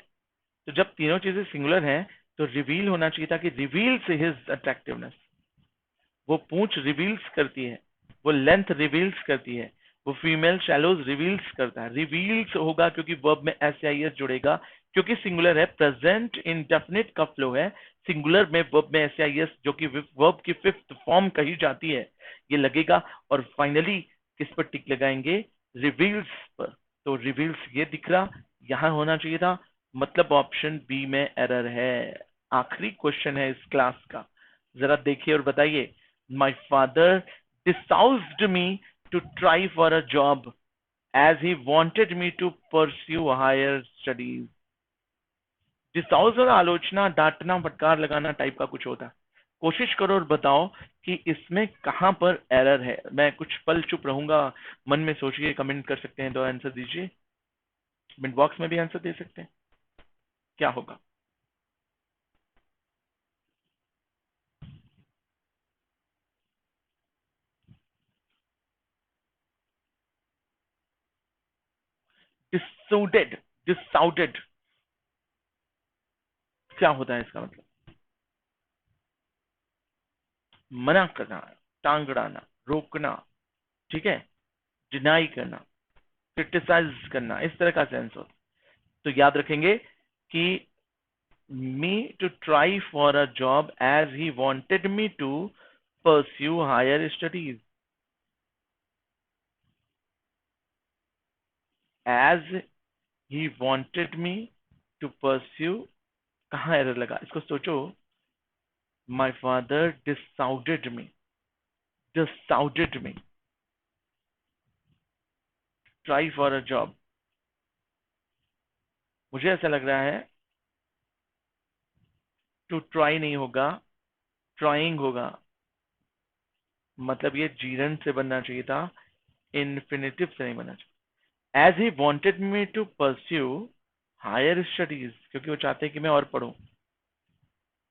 तो जब तीनों चीजें सिंगुलर हैं, तो रिवील होना चाहिए था कि रिवील्स हिज अट्रैक्टिवनेस। वो पूंछ रिवील्स करती है, वो लेंथ रिवील्स करती है, वो फीमेल शैलोज रिवील्स करता है। रिवील्स होगा क्योंकि वर्ब में एस आई एस जुड़ेगा, क्योंकि सिंगुलर है, प्रेजेंट इंडेफिनिट का फ्लो है। सिंगुलर में वर्ब में एस आई एस, जो कि वर्ब की फिफ्थ फॉर्म कही जाती है, ये लगेगा। और फाइनली किस पर टिक लगाएंगे? रिवील्स पर। तो रिवील्स ये दिख रहा, यहां होना चाहिए था, मतलब ऑप्शन बी में एरर है। आखिरी क्वेश्चन है इस क्लास का, जरा देखिए और बताइए। My father disowned me to try for a job as he wanted me to pursue higher studies. डिसाउज और आलोचना, डांटना, फटकार लगाना टाइप का कुछ होता है। कोशिश करो और बताओ कि इसमें कहां पर एरर है। मैं कुछ पल चुप रहूंगा, मन में सोचिए, कमेंट कर सकते हैं तो आंसर दीजिए, कमेंट बॉक्स में भी आंसर दे सकते हैं। क्या होगा? डिसाउडेड, डिसाउडेड क्या होता है इसका मतलब? मना करना, टांग अड़ाना, रोकना। ठीक है, डिनाई करना, क्रिटिसाइज करना, इस तरह का सेंस होता है। तो याद रखेंगे कि me to try for a job as he wanted me to pursue higher studies. As he wanted me to pursue, कहाँ एरर लगा इसको सोचो। My father dissuaded me, dissuaded me try for a job. मुझे ऐसा लग रहा है to try नहीं होगा, ट्राइंग होगा। मतलब ये जीरन से बनना चाहिए था, इन्फिनेटिव से नहीं बनना चाहिए। As he wanted me to pursue higher studies, क्योंकि वो चाहते हैं कि मैं और पढूं।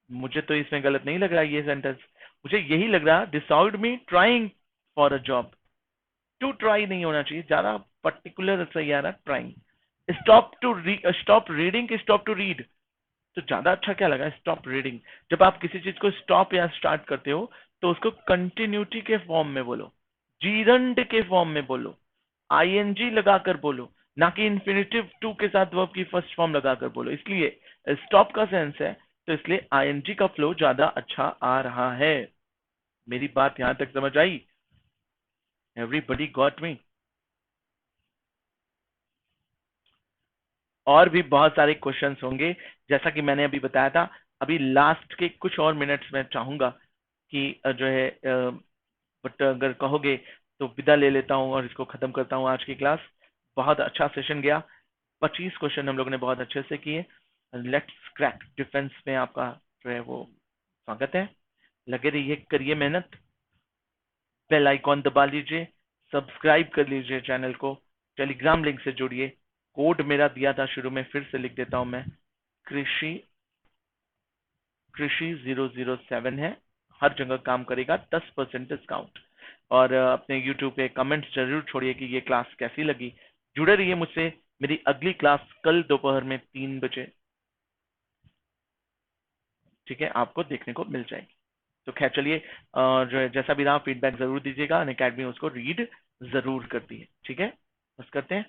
मुझे तो इसमें गलत नहीं लग रहा ये सेंटेंस। मुझे यही लग रहा, decide me trying for a job. To try नहीं होना चाहिए, ज्यादा पर्टिकुलर सही आ रहा, ट्राइंग। स्टॉप रीडिंग की स्टॉप टू रीड, तो ज्यादा अच्छा क्या लगा, स्टॉप रीडिंग। जब आप किसी चीज को स्टॉप या स्टार्ट करते हो तो उसको कंटिन्यूटी के फॉर्म में बोलो, जीरंड के फॉर्म में बोलो, आईएनजी लगाकर बोलो, ना कि इन्फिनिटिव टू के साथ वर्ब की फर्स्ट फॉर्म लगाकर बोलो। इसलिए स्टॉप का सेंस है, तो इसलिए आईएनजी का फ्लो ज्यादा अच्छा आ रहा है। मेरी बात यहां तक समझ आई? Everybody got me? और भी बहुत सारे क्वेश्चंस होंगे, जैसा कि मैंने अभी बताया था। अभी लास्ट के कुछ और मिनट्स में चाहूंगा कि जो है, बट अगर कहोगे तो विदा ले लेता हूँ और इसको खत्म करता हूँ आज की क्लास। बहुत अच्छा सेशन गया, 25 क्वेश्चन हम लोगों ने बहुत अच्छे से किए। लेट्स क्रैक डिफेंस में आपका जो है वो स्वागत है। लगे रहिए, करिए मेहनत, बेल आइकॉन दबा लीजिए, सब्सक्राइब कर लीजिए चैनल को, टेलीग्राम लिंक से जुड़िए। कोड मेरा दिया था शुरू में, फिर से लिख देता हूं मैं, कृषि कृषि 007 है, हर जगह काम करेगा, 10% डिस्काउंट। और अपने यूट्यूब पे कमेंट्स जरूर छोड़िए कि ये क्लास कैसी लगी। जुड़े रहिए मुझसे, मेरी अगली क्लास कल दोपहर में 3 बजे, ठीक है, आपको देखने को मिल जाएगी। तो खैर चलिए, जो है जैसा भी रहा फीडबैक जरूर दीजिएगा, अन अकेडमी उसको रीड जरूर करती है, ठीक है। बस करते हैं।